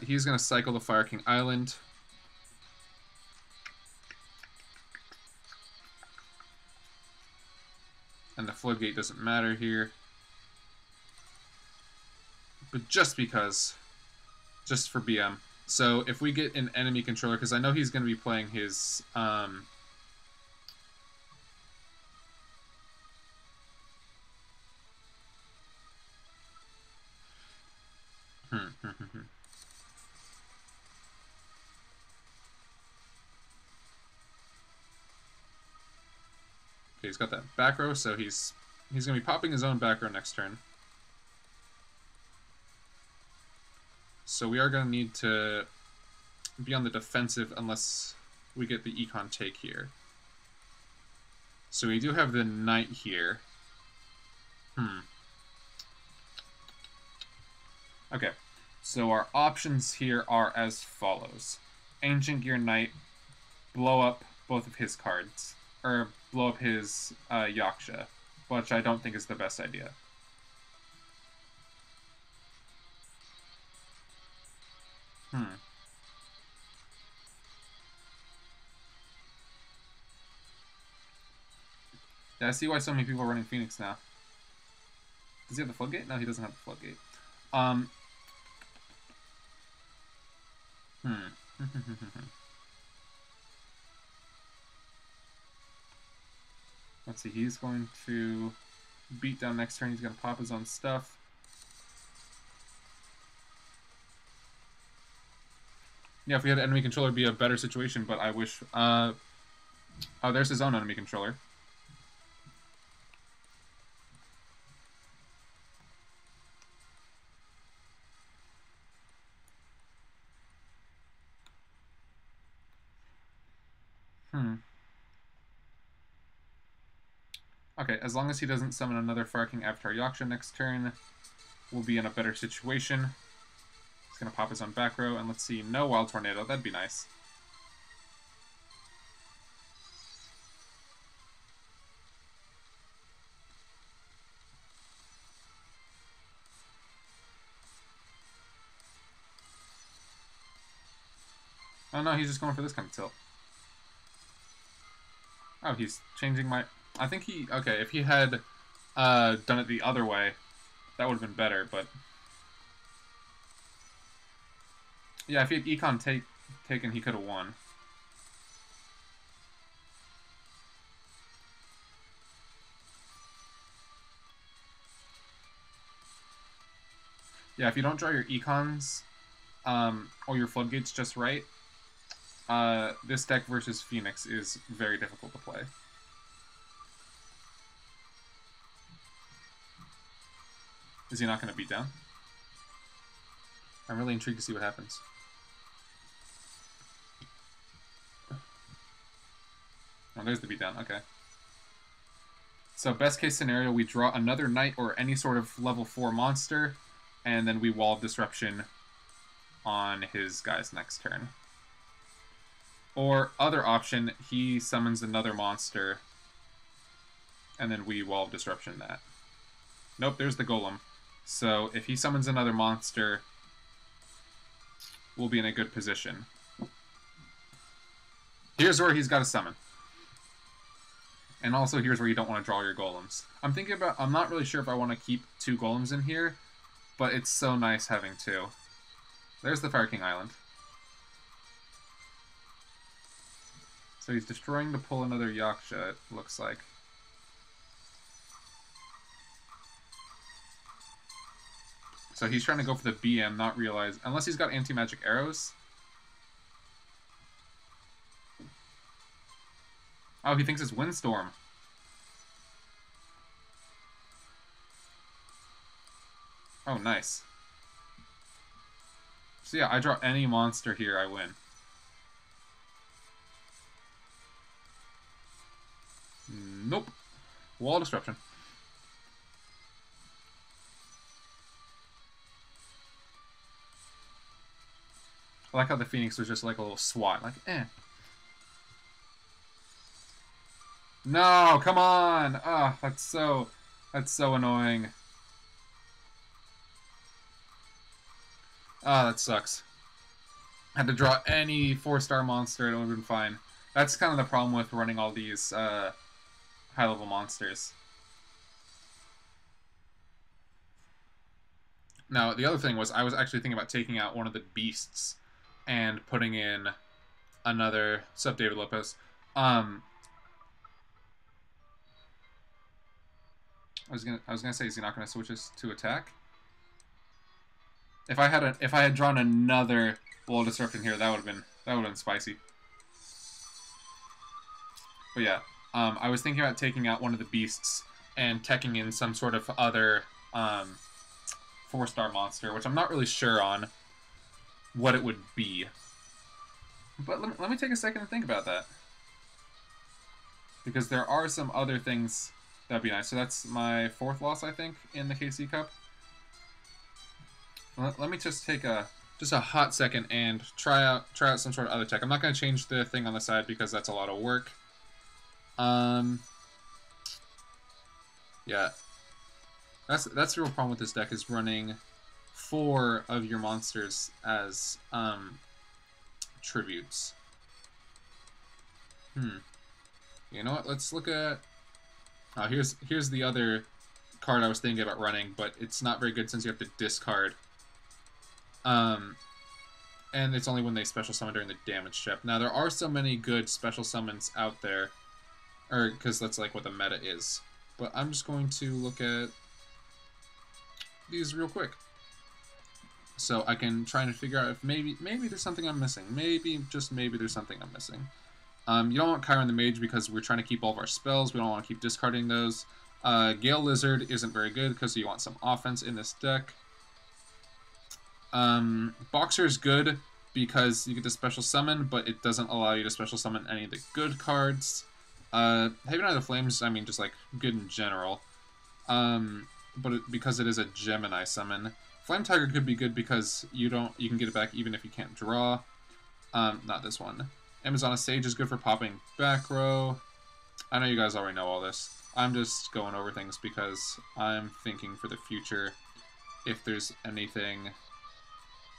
he's gonna cycle the Fire King Island. And the Floodgate doesn't matter here. But just for BM. So if we get an enemy controller, because I know he's gonna be playing his Okay, he's got that back row, so he's gonna be popping his own back row next turn. So we are gonna need to be on the defensive unless we get the Econ take here. So we do have the Knight here. Okay, so our options here are as follows. Ancient Gear Knight, blow up both of his cards. Or blow up his Yaksha, which I don't think is the best idea. Yeah, I see why so many people are running Phoenix now. Does he have the Floodgate? No, he doesn't have the Floodgate. Let's see, he's going to beat down next turn. He's going to pop his own stuff. Yeah, if we had an enemy controller, it'd be a better situation, but I wish... oh, there's his own enemy controller. Okay, as long as he doesn't summon another Fire King Avatar Yaksha next turn, we'll be in a better situation. He's going to pop his own back row, and let's see, no Wild Tornado. That'd be nice. Oh no, he's just going for this kind of tilt. Oh, he's changing my... I think he... Okay, if he had done it the other way, that would have been better, but... Yeah, if he had Econ taken, he could have won. Yeah, if you don't draw your Econs, or your Floodgates just right, this deck versus Phoenix is very difficult to play. Is he not going to beat down? I'm really intrigued to see what happens. Oh, there's the beatdown. Okay. So best case scenario, we draw another Knight or any sort of level 4 monster, and then we Wall of Disruption on his guy's next turn. Or, other option, he summons another monster, and then we Wall of Disruption that. Nope, there's the Golem. So, if he summons another monster, we'll be in a good position. Here's where he's got to summon. And also, here's where you don't want to draw your Golems. I'm not really sure if I want to keep 2 Golems in here, but it's so nice having 2. There's the Fire King Island. So he's destroying to pull another Yaksha, it looks like. So he's trying to go for the BM, not realize... Unless he's got anti-magic arrows. Oh, he thinks it's Windstorm. Oh, nice. So yeah, I draw any monster here, I win. Nope. Wall Disruption. I like how the Phoenix was just like a little swat, like, eh. No, come on! Ah, that's so annoying. Ah, that sucks. I had to draw any 4-star monster, it would have been fine. That's kind of the problem with running all these high-level monsters. Now, the other thing was, I was actually thinking about taking out one of the beasts and putting in another... Sup, David Lopez? I was gonna say, is he not gonna switch us to attack? If I had drawn another Wall Disruption here, that would have been spicy. But yeah, I was thinking about taking out one of the beasts and teching in some sort of other 4-star monster, which I'm not really sure on what it would be. But let me take a second to think about that. Because there are some other things that would be nice. So that's my 4th loss, I think, in the KC Cup. Let me just take a hot second and try out some sort of other tech. I'm not going to change the thing on the side because that's a lot of work. Yeah. That's the real problem with this deck, is running 4 of your monsters as tributes. You know what? Let's look at... Oh, here's the other card I was thinking about running, but it's not very good since you have to discard. And it's only when they special summon during the damage step. Now, there are so many good special summons out there, because that's like what the meta is. But I'm just going to look at these real quick, so I can try and figure out if maybe there's something I'm missing. Maybe, just maybe, there's something I'm missing. You don't want Chiron the Mage because we're trying to keep all of our spells. We don't want to keep discarding those. Gale Lizard isn't very good because you want some offense in this deck. Boxer is good because you get to special summon, but it doesn't allow you to special summon any of the good cards. Heavy Knight of the Flames, I mean, just like good in general. But because it is a Gemini summon. Flame Tiger could be good because you can get it back even if you can't draw. Not this one. Amazona Sage is good for popping back row. I know you guys already know all this. I'm just going over things because I'm thinking for the future if there's anything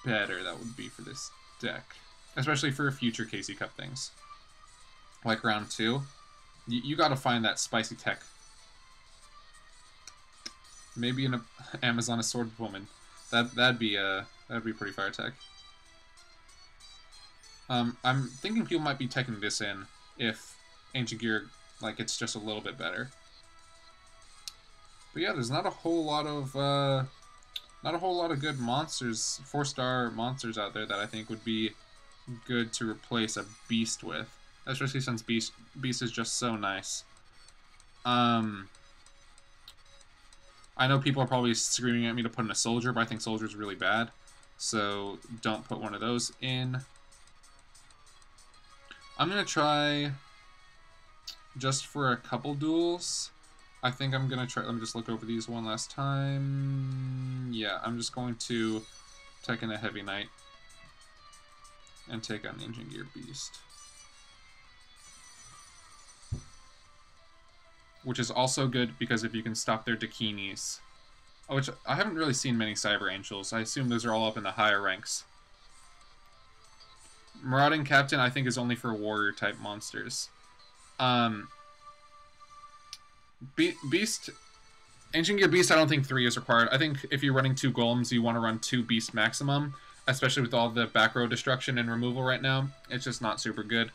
better that would be for this deck. Especially for future KC Cup things. Like round 2. You gotta find that spicy tech. Maybe an Amazona Sword Woman. That'd be pretty fire tech. I'm thinking people might be teching this in if Ancient Gear, like, it's just a little bit better. But yeah, there's not a whole lot of good monsters, 4-star monsters out there that I think would be good to replace a Beast with. Especially since Beast is just so nice. I know people are probably screaming at me to put in a Soldier, but I think Soldier's really bad. So don't put one of those in. I'm going to try, just for a couple duels, I think I'm going to try, let me just look over these one last time. Yeah, I'm just going to tech in a Heavy Knight. and take on the Ancient Gear Beast. Which is also good because if you can stop their Dakinis, which I haven't really seen many Cyber Angels. I assume those are all up in the higher ranks. Marauding Captain, I think, is only for warrior-type monsters. Beast... Ancient Gear Beast, I don't think 3 is required. I think if you're running 2 Golems, you want to run 2 Beast maximum, especially with all the back row destruction and removal right now. It's just not super good.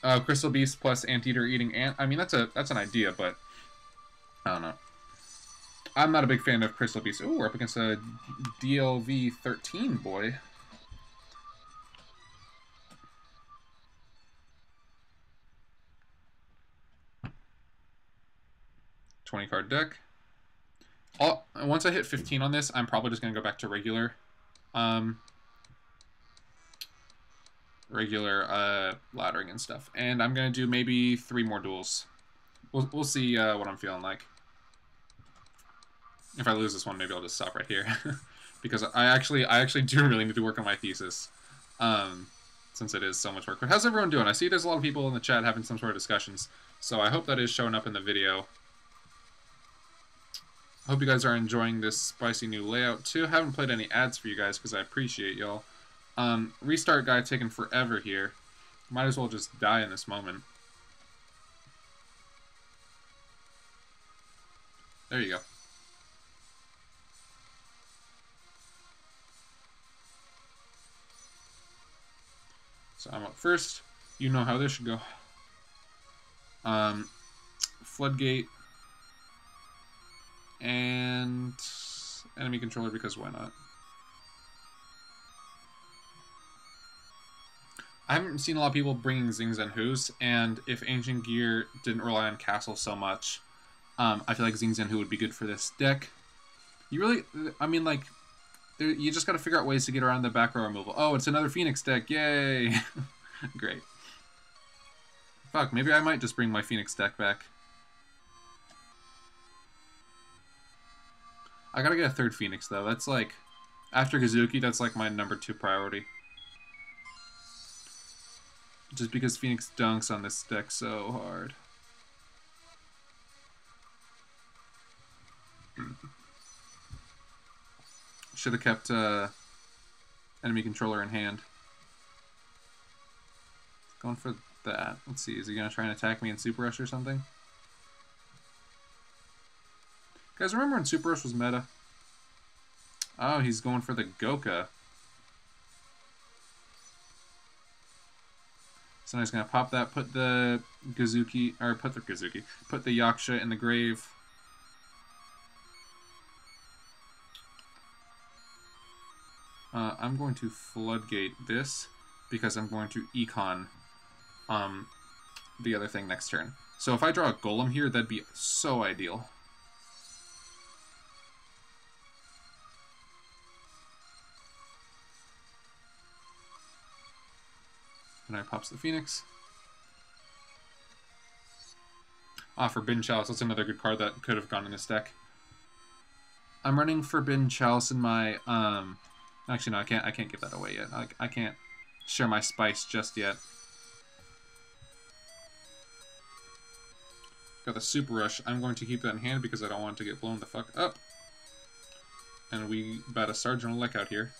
Crystal Beast plus Anteater Eating Ant. I mean, that's an idea, but I don't know. I'm not a big fan of Crystal Beast. Ooh, we're up against a DLV 13 boy. $20-card deck. Once I hit 15 on this, I'm probably just going to go back to regular. Laddering and stuff. And I'm going to do maybe 3 more duels. We'll see what I'm feeling like. If I lose this one, maybe I'll just stop right here. Because I actually do really need to work on my thesis. Since it is so much work. But how's everyone doing? I see there's a lot of people in the chat having some sort of discussions. So I hope that is showing up in the video. I hope you guys are enjoying this spicy new layout too. I haven't played any ads for you guys because I appreciate y'all. Restart guy taking forever here. Might as well just die in this moment. There you go. So I'm up first. You know how this should go. Floodgate. And enemy controller, because why not? I haven't seen a lot of people bringing Xings and Hus, and if Ancient Gear didn't rely on Castle so much, I feel like Xings and Hu would be good for this deck. You really, I mean, like, you just got to figure out ways to get around the back row removal. Oh, it's another Phoenix deck, yay! Great. Fuck, maybe I might just bring my Phoenix deck back. I gotta get a 3rd Phoenix, though. That's like, after Kazuki, that's like my #2 priority. Just because Phoenix dunks on this deck so hard. Should have kept enemy controller in hand. Going for that. Let's see, is he gonna try and attack me in Super Rush or something? Guys, remember when Super Rush was meta? Oh, he's going for the Goka. So now he's gonna pop that, put the Gazuki, or put the Yaksha in the grave. I'm going to Floodgate this, because I'm going to Econ the other thing next turn. So if I draw a Golem here, that'd be so ideal. And I pops the Phoenix. Forbidden Chalice. That's another good card that could have gone in this deck. I'm running Forbidden Chalice in my actually no, I can't give that away yet. I can't share my spice just yet. Got the Super Rush. I'm going to keep that in hand because I don't want it to get blown the fuck up. And we bat a Sergeant Elect out here.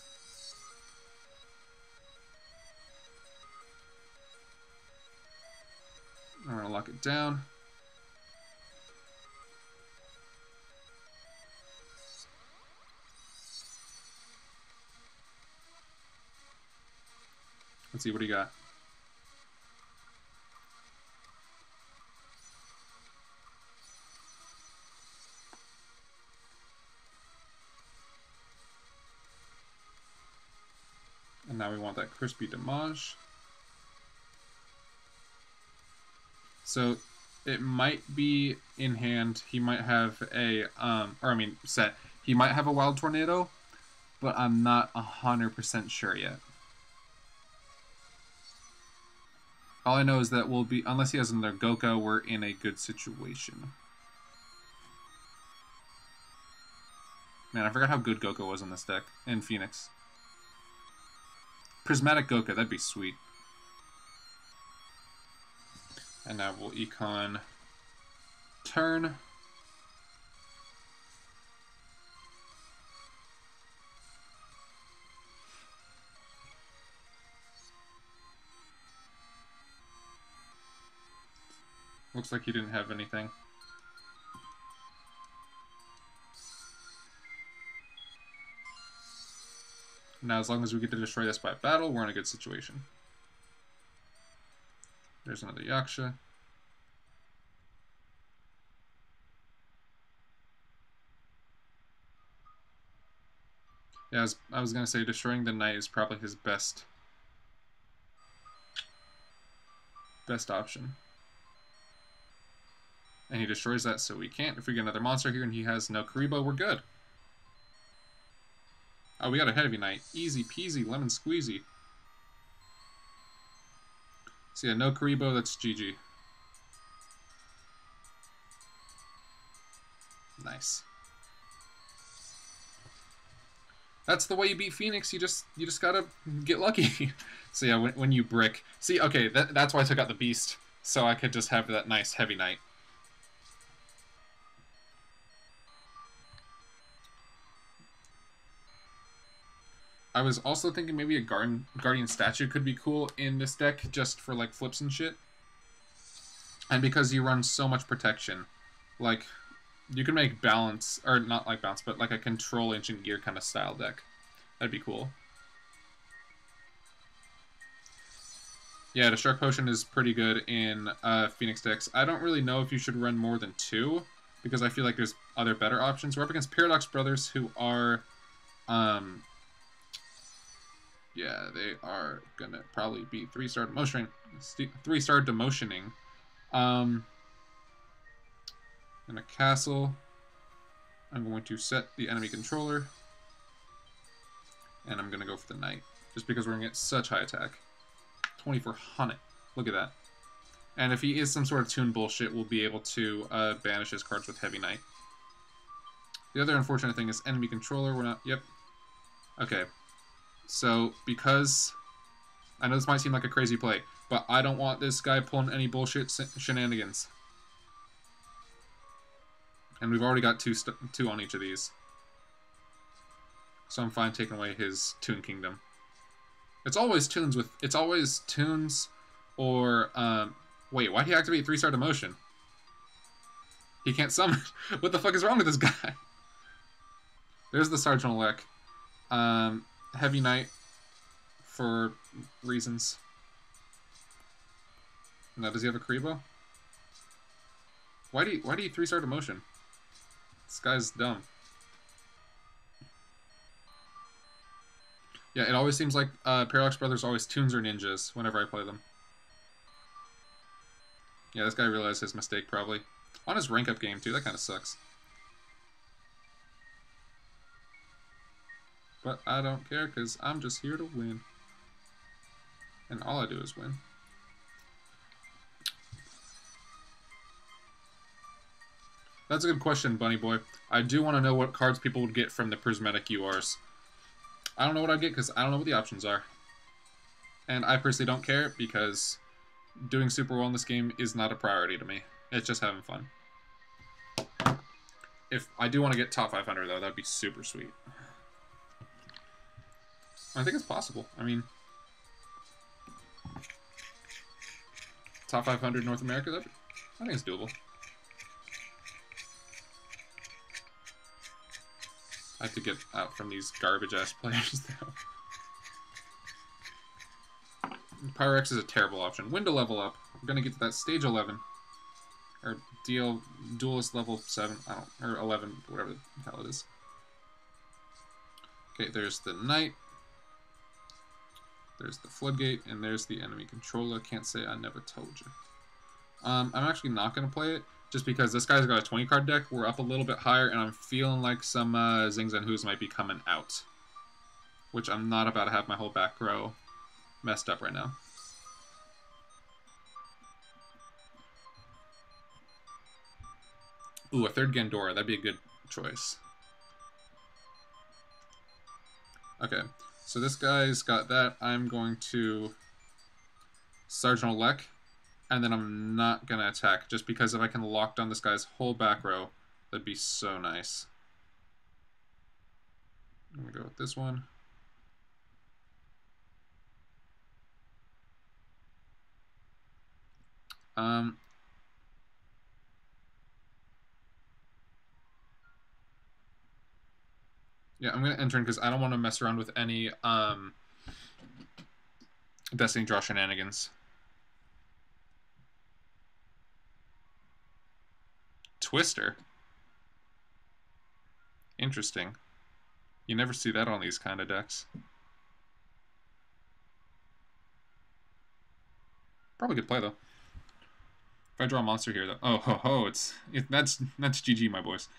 I'm going to lock it down. Let's see, what do you got? And now we want that Crispy Damage. So it might be in hand. He might have a, set. He might have a Wild Tornado, but I'm not 100% sure yet. All I know is that we'll be, unless he has another Goka, we're in a good situation. Man, I forgot how good Goka was in this deck, in Phoenix. Prismatic Goka, that'd be sweet. And now we'll econ turn. Looks like he didn't have anything. Now, as long as we get to destroy this by battle, we're in a good situation. There's another Yaksha. Yeah, I was going to say, destroying the knight is probably his best option. And he destroys that, so we can't. If we get another monster here and he has no Karibo, we're good. Oh, we got a heavy knight. Easy peasy, lemon squeezy. So yeah, no Karibo, that's GG. Nice. That's the way you beat Phoenix. You just gotta get lucky. So yeah, when you brick. See, okay, that's why I took out the beast, so I could just have that nice heavy knight. I was also thinking maybe a Guardian statue could be cool in this deck, just for like flips and shit. And because you run so much protection, like you can make balance, or not like balance, but like a control ancient gear kind of style deck. That'd be cool. Yeah, the Shark Potion is pretty good in Phoenix decks. I don't really know if you should run more than 2, because I feel like there's other better options. We're up against Paradox Brothers, who are, yeah, they are gonna probably be 3-star demotioning. 3-star demotioning. In a castle, I'm going to set the enemy controller, and I'm gonna go for the knight, just because we're gonna get such high attack. 2400. Look at that. And if he is some sort of tune bullshit, we'll be able to banish his cards with heavy knight. The other unfortunate thing is enemy controller. We're not. Yep. Okay. So, because I know this might seem like a crazy play, but I don't want this guy pulling any bullshit shenanigans. And we've already got 2 on each of these. So I'm fine taking away his Toon Kingdom. It's always tunes with... It's always tunes or... wait, why'd he activate 3-star demotion? He can't summon. What the fuck is wrong with this guy? There's the Sergeant-elect. Heavy Knight for reasons. Now, does he have a Karibo? Why do you 3-star demotion? This guy's dumb. Yeah, it always seems like Paradox Brothers always tunes or ninjas whenever I play them. Yeah, this guy realized his mistake probably. On his rank up game too, that kind of sucks. But I don't care because I'm just here to win. And all I do is win. That's a good question, Bunny Boy. I do want to know what cards people would get from the Prismatic URs. I don't know what I'd get because I don't know what the options are. And I personally don't care because doing super well in this game is not a priority to me. It's just having fun. If I do want to get top 500 though, that'd be super sweet. I think it's possible. I mean, top 500 North America, I think it's doable. I have to get out from these garbage-ass players, though. Pyrex is a terrible option. When to level up? We're gonna get to that stage 11. Or duelist level 7, or 11, whatever the hell it is. Okay, there's the knight. There's the floodgate, and there's the enemy controller. Can't say I never told you. I'm actually not gonna play it, just because this guy's got a 20-card deck. We're up a little bit higher, and I'm feeling like some Zings and Who's might be coming out. Which I'm not about to have my whole back row messed up right now. Ooh, a 3rd Gandora. That'd be a good choice. Okay, So this guy's got that. I'm going to Sergeant-Elect, and then I'm not going to attack, just because if I can lock down this guy's whole back row, that'd be so nice. I'm going to go with this one. Yeah, I'm going to enter in because I don't want to mess around with any Destiny Draw shenanigans. Twister. Interesting. You never see that on these kind of decks. Probably good play, though. If I draw a monster here, though... Oh, ho, ho, that's GG, my boys.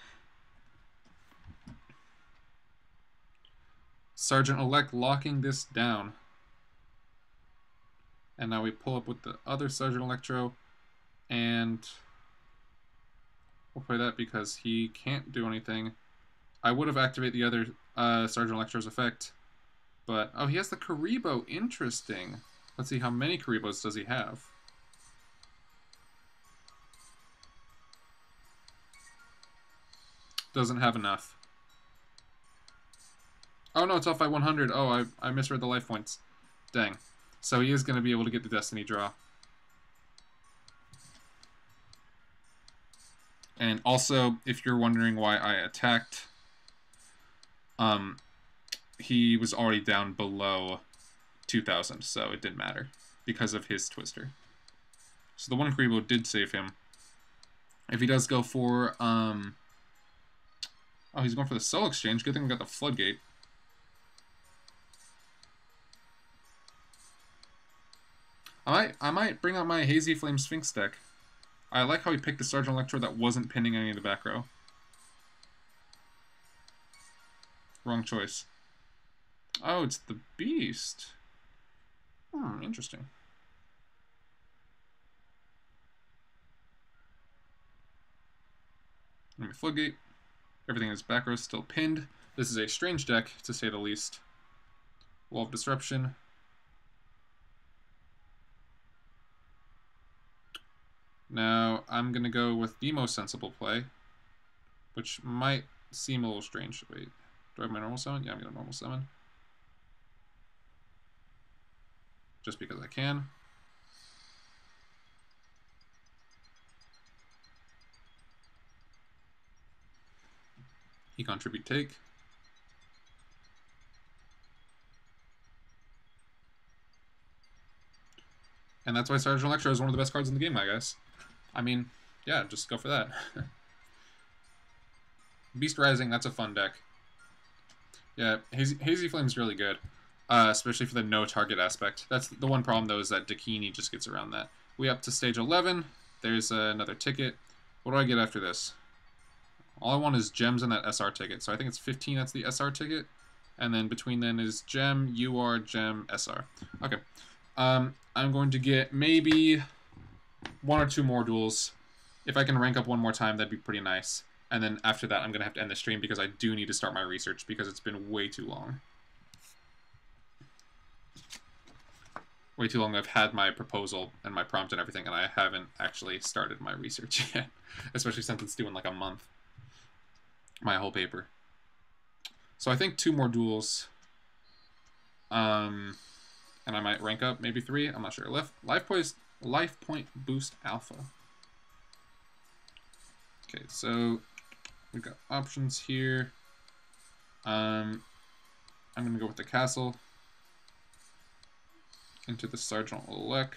Sergeant-Elect locking this down. And now we pull up with the other Sergeant Electro, and we'll play that because he can't do anything. I would have activated the other Sergeant Electro's effect, but... Oh, he has the Kuriboh. Interesting. Let's see, how many Kuribohs does he have? Doesn't have enough. Oh no, it's off by 100. Oh, I misread the life points. Dang. So he is going to be able to get the Destiny draw. And also, if you're wondering why I attacked, he was already down below 2,000, so it didn't matter because of his Twister. So the one Kuriboh did save him. If he does go for, oh, he's going for the Soul Exchange. Good thing we got the Floodgate. I might bring out my Hazy Flame Sphinx deck. I like how he picked the Sergeant Electro that wasn't pinning any of the back row. Wrong choice. Oh, it's the Beast. Interesting. Let me Floodgate. Everything in his back row is still pinned. This is a strange deck, to say the least. Wall of Disruption. Now, I'm going to go with the most sensible play, which might seem a little strange. Wait, do I have my normal summon? Yeah, I'm going to normal summon. Just because I can. He contribute take. And that's why Sergeant Electro is one of the best cards in the game, I guess. I mean, yeah, just go for that. Beast Rising, that's a fun deck. Yeah, Hazy Flame's really good, especially for the no target aspect. That's the one problem, though, is that Dakini just gets around that. We up to stage 11. There's another ticket. What do I get after this? All I want is gems in that SR ticket, so I think it's 15, that's the SR ticket. And then between then is gem, UR, gem, SR. Okay. I'm going to get maybe 1 or 2 more duels. If I can rank up one more time, that'd be pretty nice. And then after that, I'm going to have to end the stream because I do need to start my research because it's been way too long. Way too long I've had my proposal and my prompt and everything, and I haven't actually started my research yet. Especially since it's due in like a month. My whole paper. So I think 2 more duels. And I might rank up maybe 3. I'm not sure. Life point boost alpha. Okay, so we've got options here. I'm gonna go with the castle. Into the Sergeant-Elect.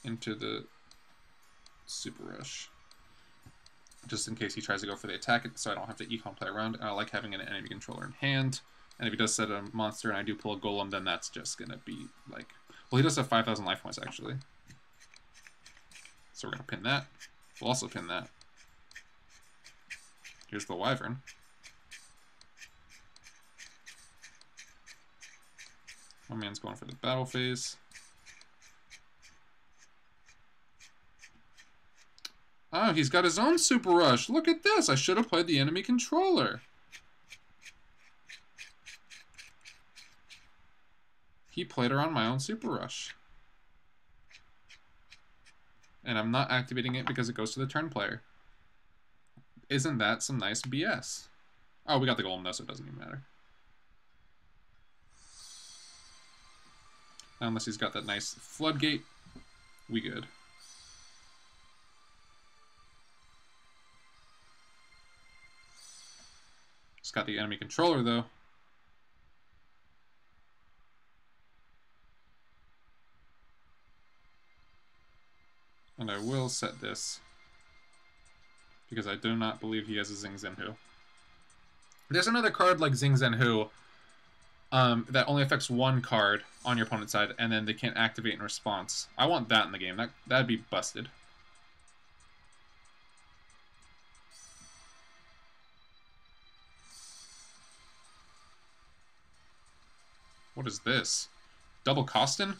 Into the Super Rush. Just in case he tries to go for the attack, so I don't have to econ play around. And I like having an enemy controller in hand. And if he does set a monster and I do pull a golem, then that's just gonna be like... Well, he does have 5,000 life points, actually. So we're gonna pin that. We'll also pin that. Here's the Wyvern. My man's going for the battle phase. Oh, he's got his own Super Rush. Look at this. I should have played the enemy controller. He played around my own Super Rush. And I'm not activating it because it goes to the turn player. Isn't that some nice BS? Oh, we got the Golem though, so it doesn't even matter. Unless he's got that nice Floodgate, we good. He's got the enemy controller though. And I will set this because I do not believe he has a Xing Zhenhu. There's another card like Xing Zhenhu that only affects one card on your opponent's side, and then they can't activate in response. I want that in the game. That'd be busted. What is this? Double Costin?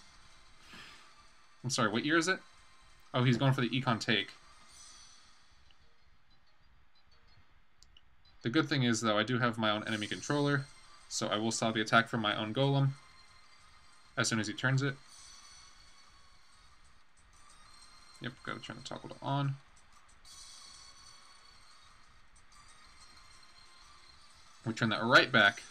I'm sorry, what year is it? Oh, he's going for the Econ Take. The good thing is, though, I do have my own enemy controller, so I will stop the attack from my own Golem as soon as he turns it. Yep, gotta turn the toggle to on. We turn that right back.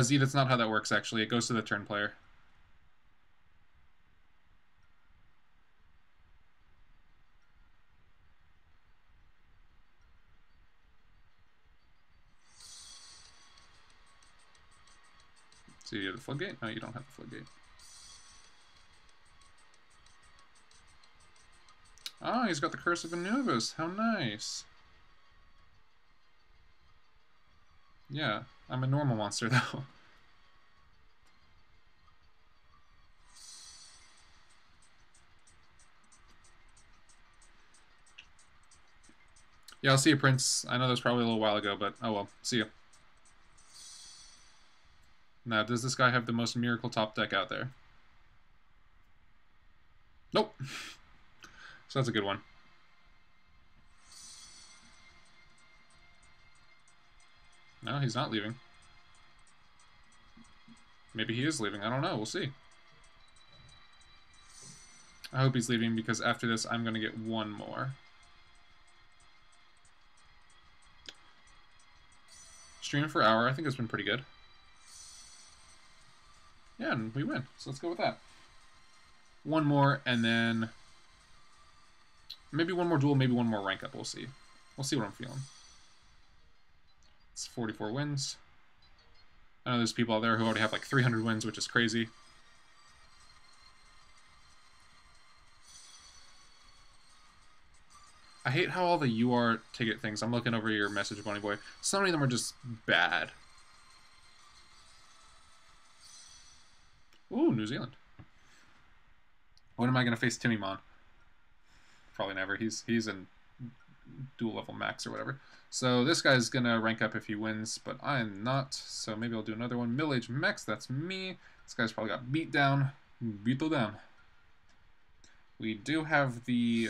Z, that's not how that works, actually. It goes to the turn player. So you have the Floodgate? No, you don't have the Floodgate. Oh, he's got the Curse of Anubis. How nice. Yeah, I'm a normal monster, though. Yeah, I'll see you, Prince. I know that was probably a little while ago, but oh well. See you. Now, does this guy have the most miracle top deck out there? Nope. So that's a good one. No, he's not leaving. Maybe he is leaving. I don't know. We'll see. I hope he's leaving because after this, I'm going to get one more. Streaming for an hour. I think it's been pretty good. Yeah, and we win. So let's go with that. One more, and then maybe one more duel, maybe one more rank up. We'll see. We'll see what I'm feeling. It's 44 wins. I know there's people out there who already have like 300 wins, which is crazy. I hate how all the UR ticket things, I'm looking over your message, Bunny Boy. So many of them are just bad. Ooh, New Zealand. When am I going to face Timmy Mon? Probably never. He's in dual level max or whatever. So this guy's going to rank up if he wins, but I am not. So maybe I'll do another one. Middle Age Mex, that's me. This guy's probably got beat down. Beat down. We do have the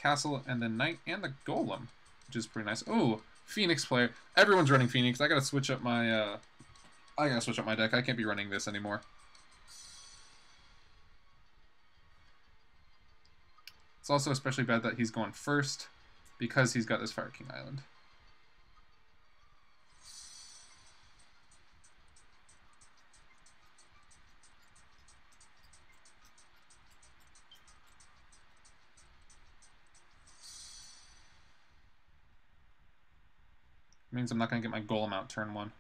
Castle and the Knight and the Golem, which is pretty nice. Oh, Phoenix player. Everyone's running Phoenix. I gotta switch up my deck. I can't be running this anymore. It's also especially bad that he's going first because he's got this Fire King Island. It means I'm not going to get my Golem out turn one.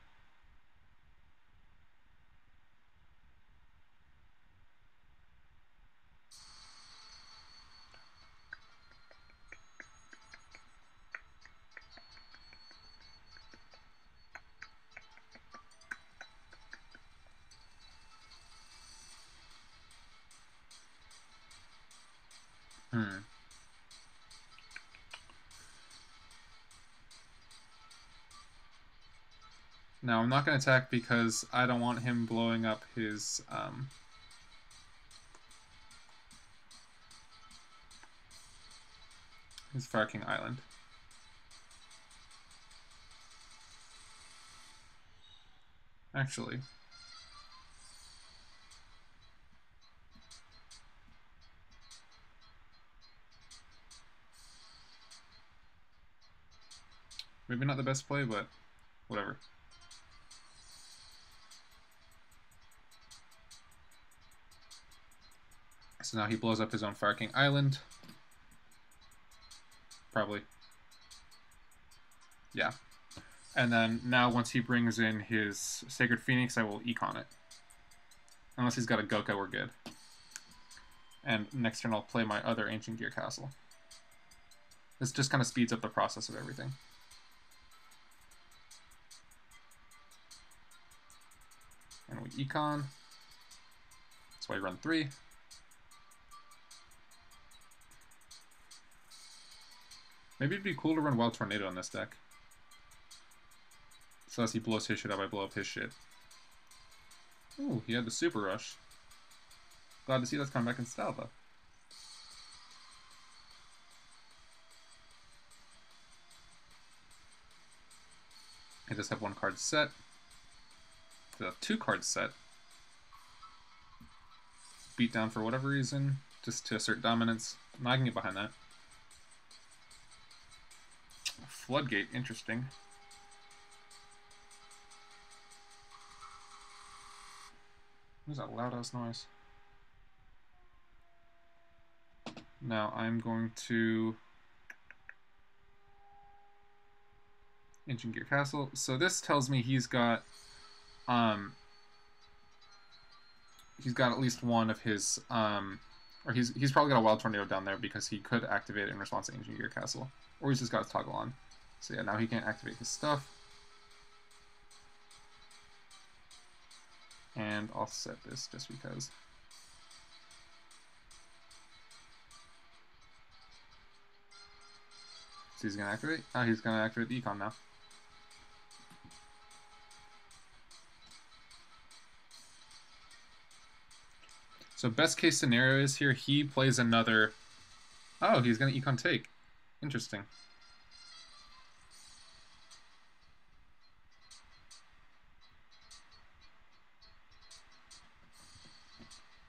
Now, I'm not going to attack because I don't want him blowing up his Fire King Island. Actually. Maybe not the best play, but whatever. So now he blows up his own Fire King Island. Probably. Yeah. And then now once he brings in his Sacred Phoenix, I will econ it. Unless he's got a Goka, we're good. And next turn I'll play my other Ancient Gear Castle. This just kind of speeds up the process of everything. And we econ. That's why I run 3. Maybe it'd be cool to run Wild Tornado on this deck. So as he blows his shit up, I blow up his shit. Ooh, he had the Super Rush. Glad to see that's coming back in style, though. I just have 1 card set. I have 2 cards set. Beat down for whatever reason, just to assert dominance. I can get behind that. Floodgate, interesting. What is that loud ass noise? Now I'm going to Ancient Gear Castle. So this tells me he's got at least one of his or he's probably got a Wild Tornado down there because he could activate it in response to Ancient Gear Castle. Or he's just got his toggle on. So yeah, now he can't activate his stuff. And I'll set this just because. So he's gonna activate? Oh, he's gonna activate the econ now. So best case scenario is here, he plays another... Oh, he's gonna econ take. Interesting.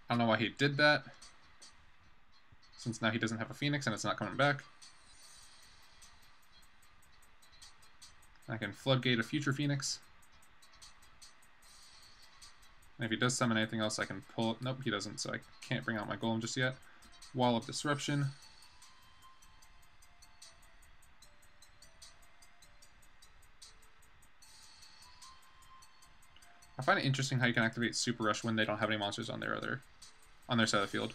I don't know why he did that, since now he doesn't have a Phoenix and it's not coming back. I can Floodgate a future Phoenix. And if he does summon anything else, I can pull it. Nope, he doesn't, so I can't bring out my Golem just yet. Wall of Disruption. I find it interesting how you can activate Super Rush when they don't have any monsters on their side of the field.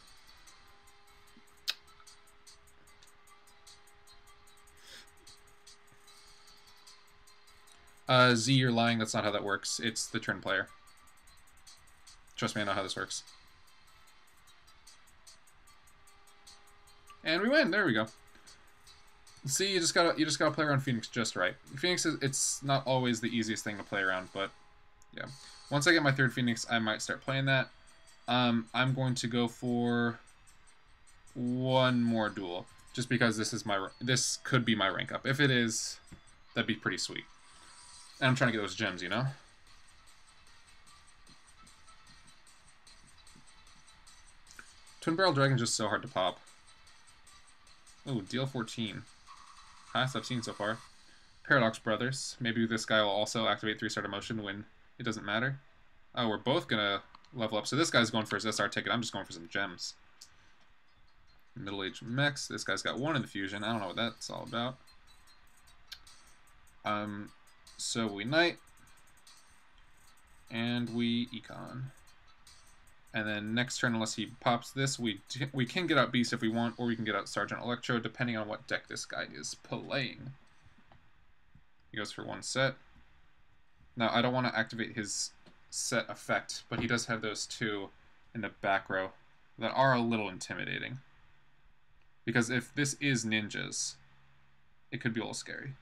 Z, you're lying. That's not how that works. It's the turn player. Trust me, I know how this works. And we win. There we go. See, you just gotta play around Phoenix just right. Phoenix it's not always the easiest thing to play around, but yeah. Once I get my 3rd Phoenix, I might start playing that. I'm going to go for 1 more duel, just because this could be my rank up. If it is, that'd be pretty sweet. And I'm trying to get those gems, you know? Twin Barrel Dragon's just so hard to pop. Oh, deal 14. Highest I've seen so far. Paradox Brothers. Maybe this guy will also activate 3-star emotion when it doesn't matter. Oh, we're both gonna level up. So this guy's going for his SR ticket. I'm just going for some gems. Middle-aged mechs. This guy's got 1 in the fusion. I don't know what that's all about. So we knight. And we econ. And then next turn, unless he pops this, we can get out Beast if we want, or we can get out Sergeant Electro, depending on what deck this guy is playing. He goes for 1 set. Now, I don't want to activate his set effect, but he does have those 2 in the back row that are a little intimidating. Because if this is ninjas, it could be a little scary.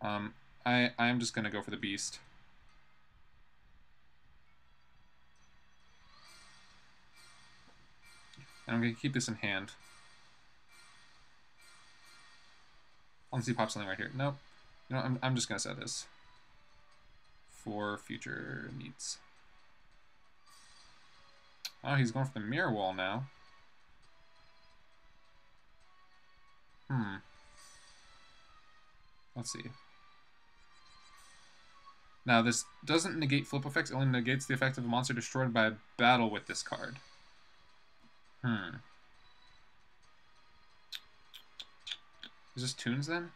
I'm just going to go for the Beast. And I'm going to keep this in hand. Unless he pops something right here. Nope. You know, I'm just going to set this. for future needs. Oh, he's going for the mirror wall now. Let's see. Now, this doesn't negate flip effects. It only negates the effect of a monster destroyed by a battle with this card. Is this Toons, then?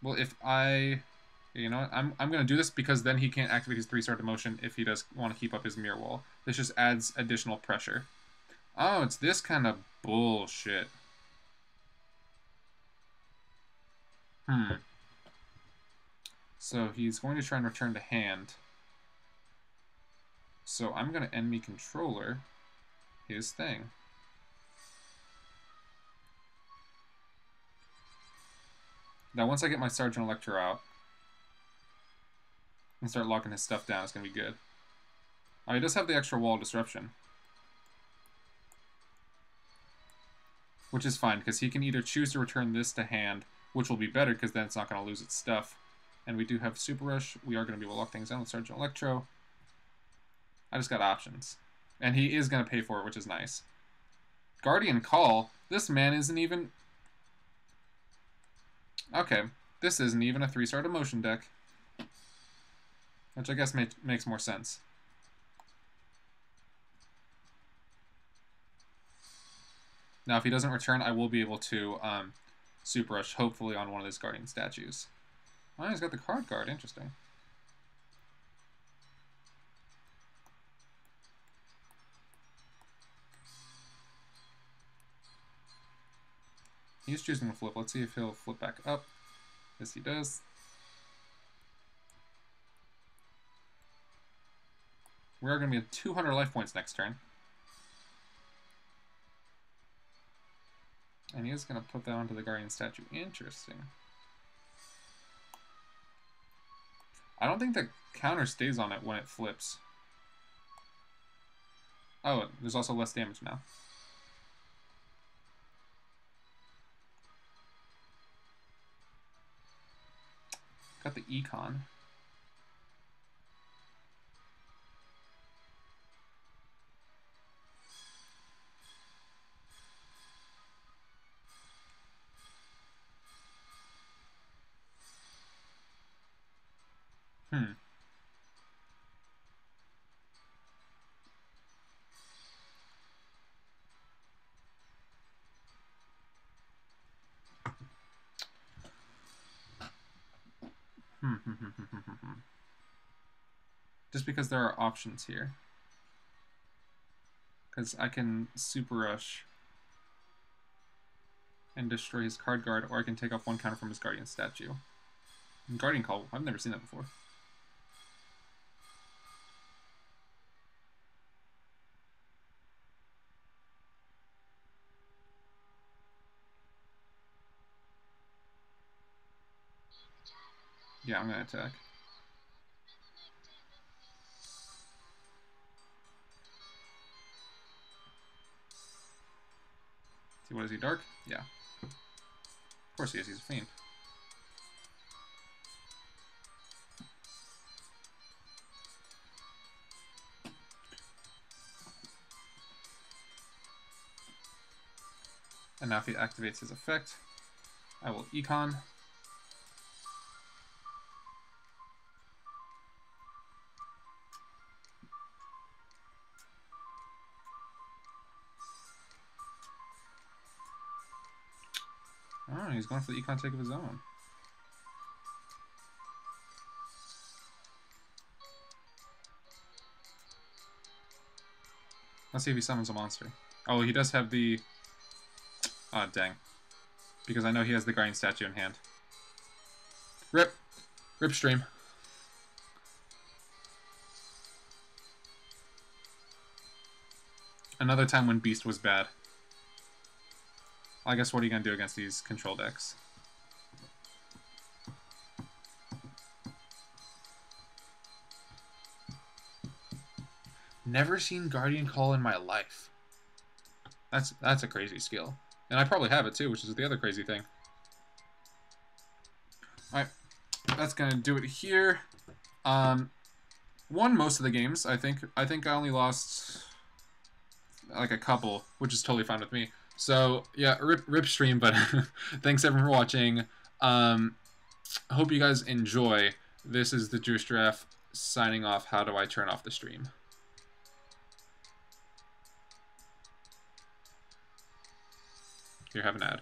Well, if I... You know what? I'm going to do this because then he can't activate his 3-star demotion if he does want to keep up his mirror wall. This just adds additional pressure. Oh, it's this kind of bullshit. So he's going to try and return to hand. So I'm going to enemy controller his thing. Now once I get my Sergeant Electro out and start locking his stuff down, it's going to be good. Oh, he does have the extra wall disruption. Which is fine, because he can either choose to return this to hand, which will be better because then it's not going to lose its stuff. And we do have Super Rush. We are going to be able to lock things down with Sergeant Electro. I just got options. And he is going to pay for it, which is nice. Guardian Call. This man isn't even... Okay. This isn't even a 3-star demotion deck. Which I guess makes more sense. Now, if he doesn't return, I will be able to Super Rush, hopefully, on one of his Guardian statues. Oh, he's got the card guard. Interesting. He's choosing to flip. Let's see if he'll flip back up. Yes, he does. We are going to be at 200 life points next turn. And he is going to put that onto the Guardian statue. Interesting. I don't think the counter stays on it when it flips. Oh, there's also less damage now. Got the Econ. Just because there are options here. Because I can Super Rush and destroy his card guard, or I can take off one counter from his Guardian statue. And Guardian Call, I've never seen that before. Yeah, I'm going to attack. See, what is he, Dark? Yeah. Of course he is, he's a Fiend. And now if he activates his effect, I will Econ. Oh, he's going for the Econ take of his own. Let's see if he summons a monster. Oh, he does have the... Ah, dang. Because I know he has the Guardian statue in hand. Rip! Rip stream. Another time when Beast was bad. I guess what are you going to do against these control decks? Never seen Guardian Call in my life. That's a crazy skill. And I probably have it too, which is the other crazy thing. Alright, that's gonna do it here. Won most of the games, I think. I think I only lost like a couple, which is totally fine with me. So yeah, rip stream, but thanks everyone for watching. Hope you guys enjoy. This is the Juice Giraffe signing off. How do I turn off the stream? Here, have an ad.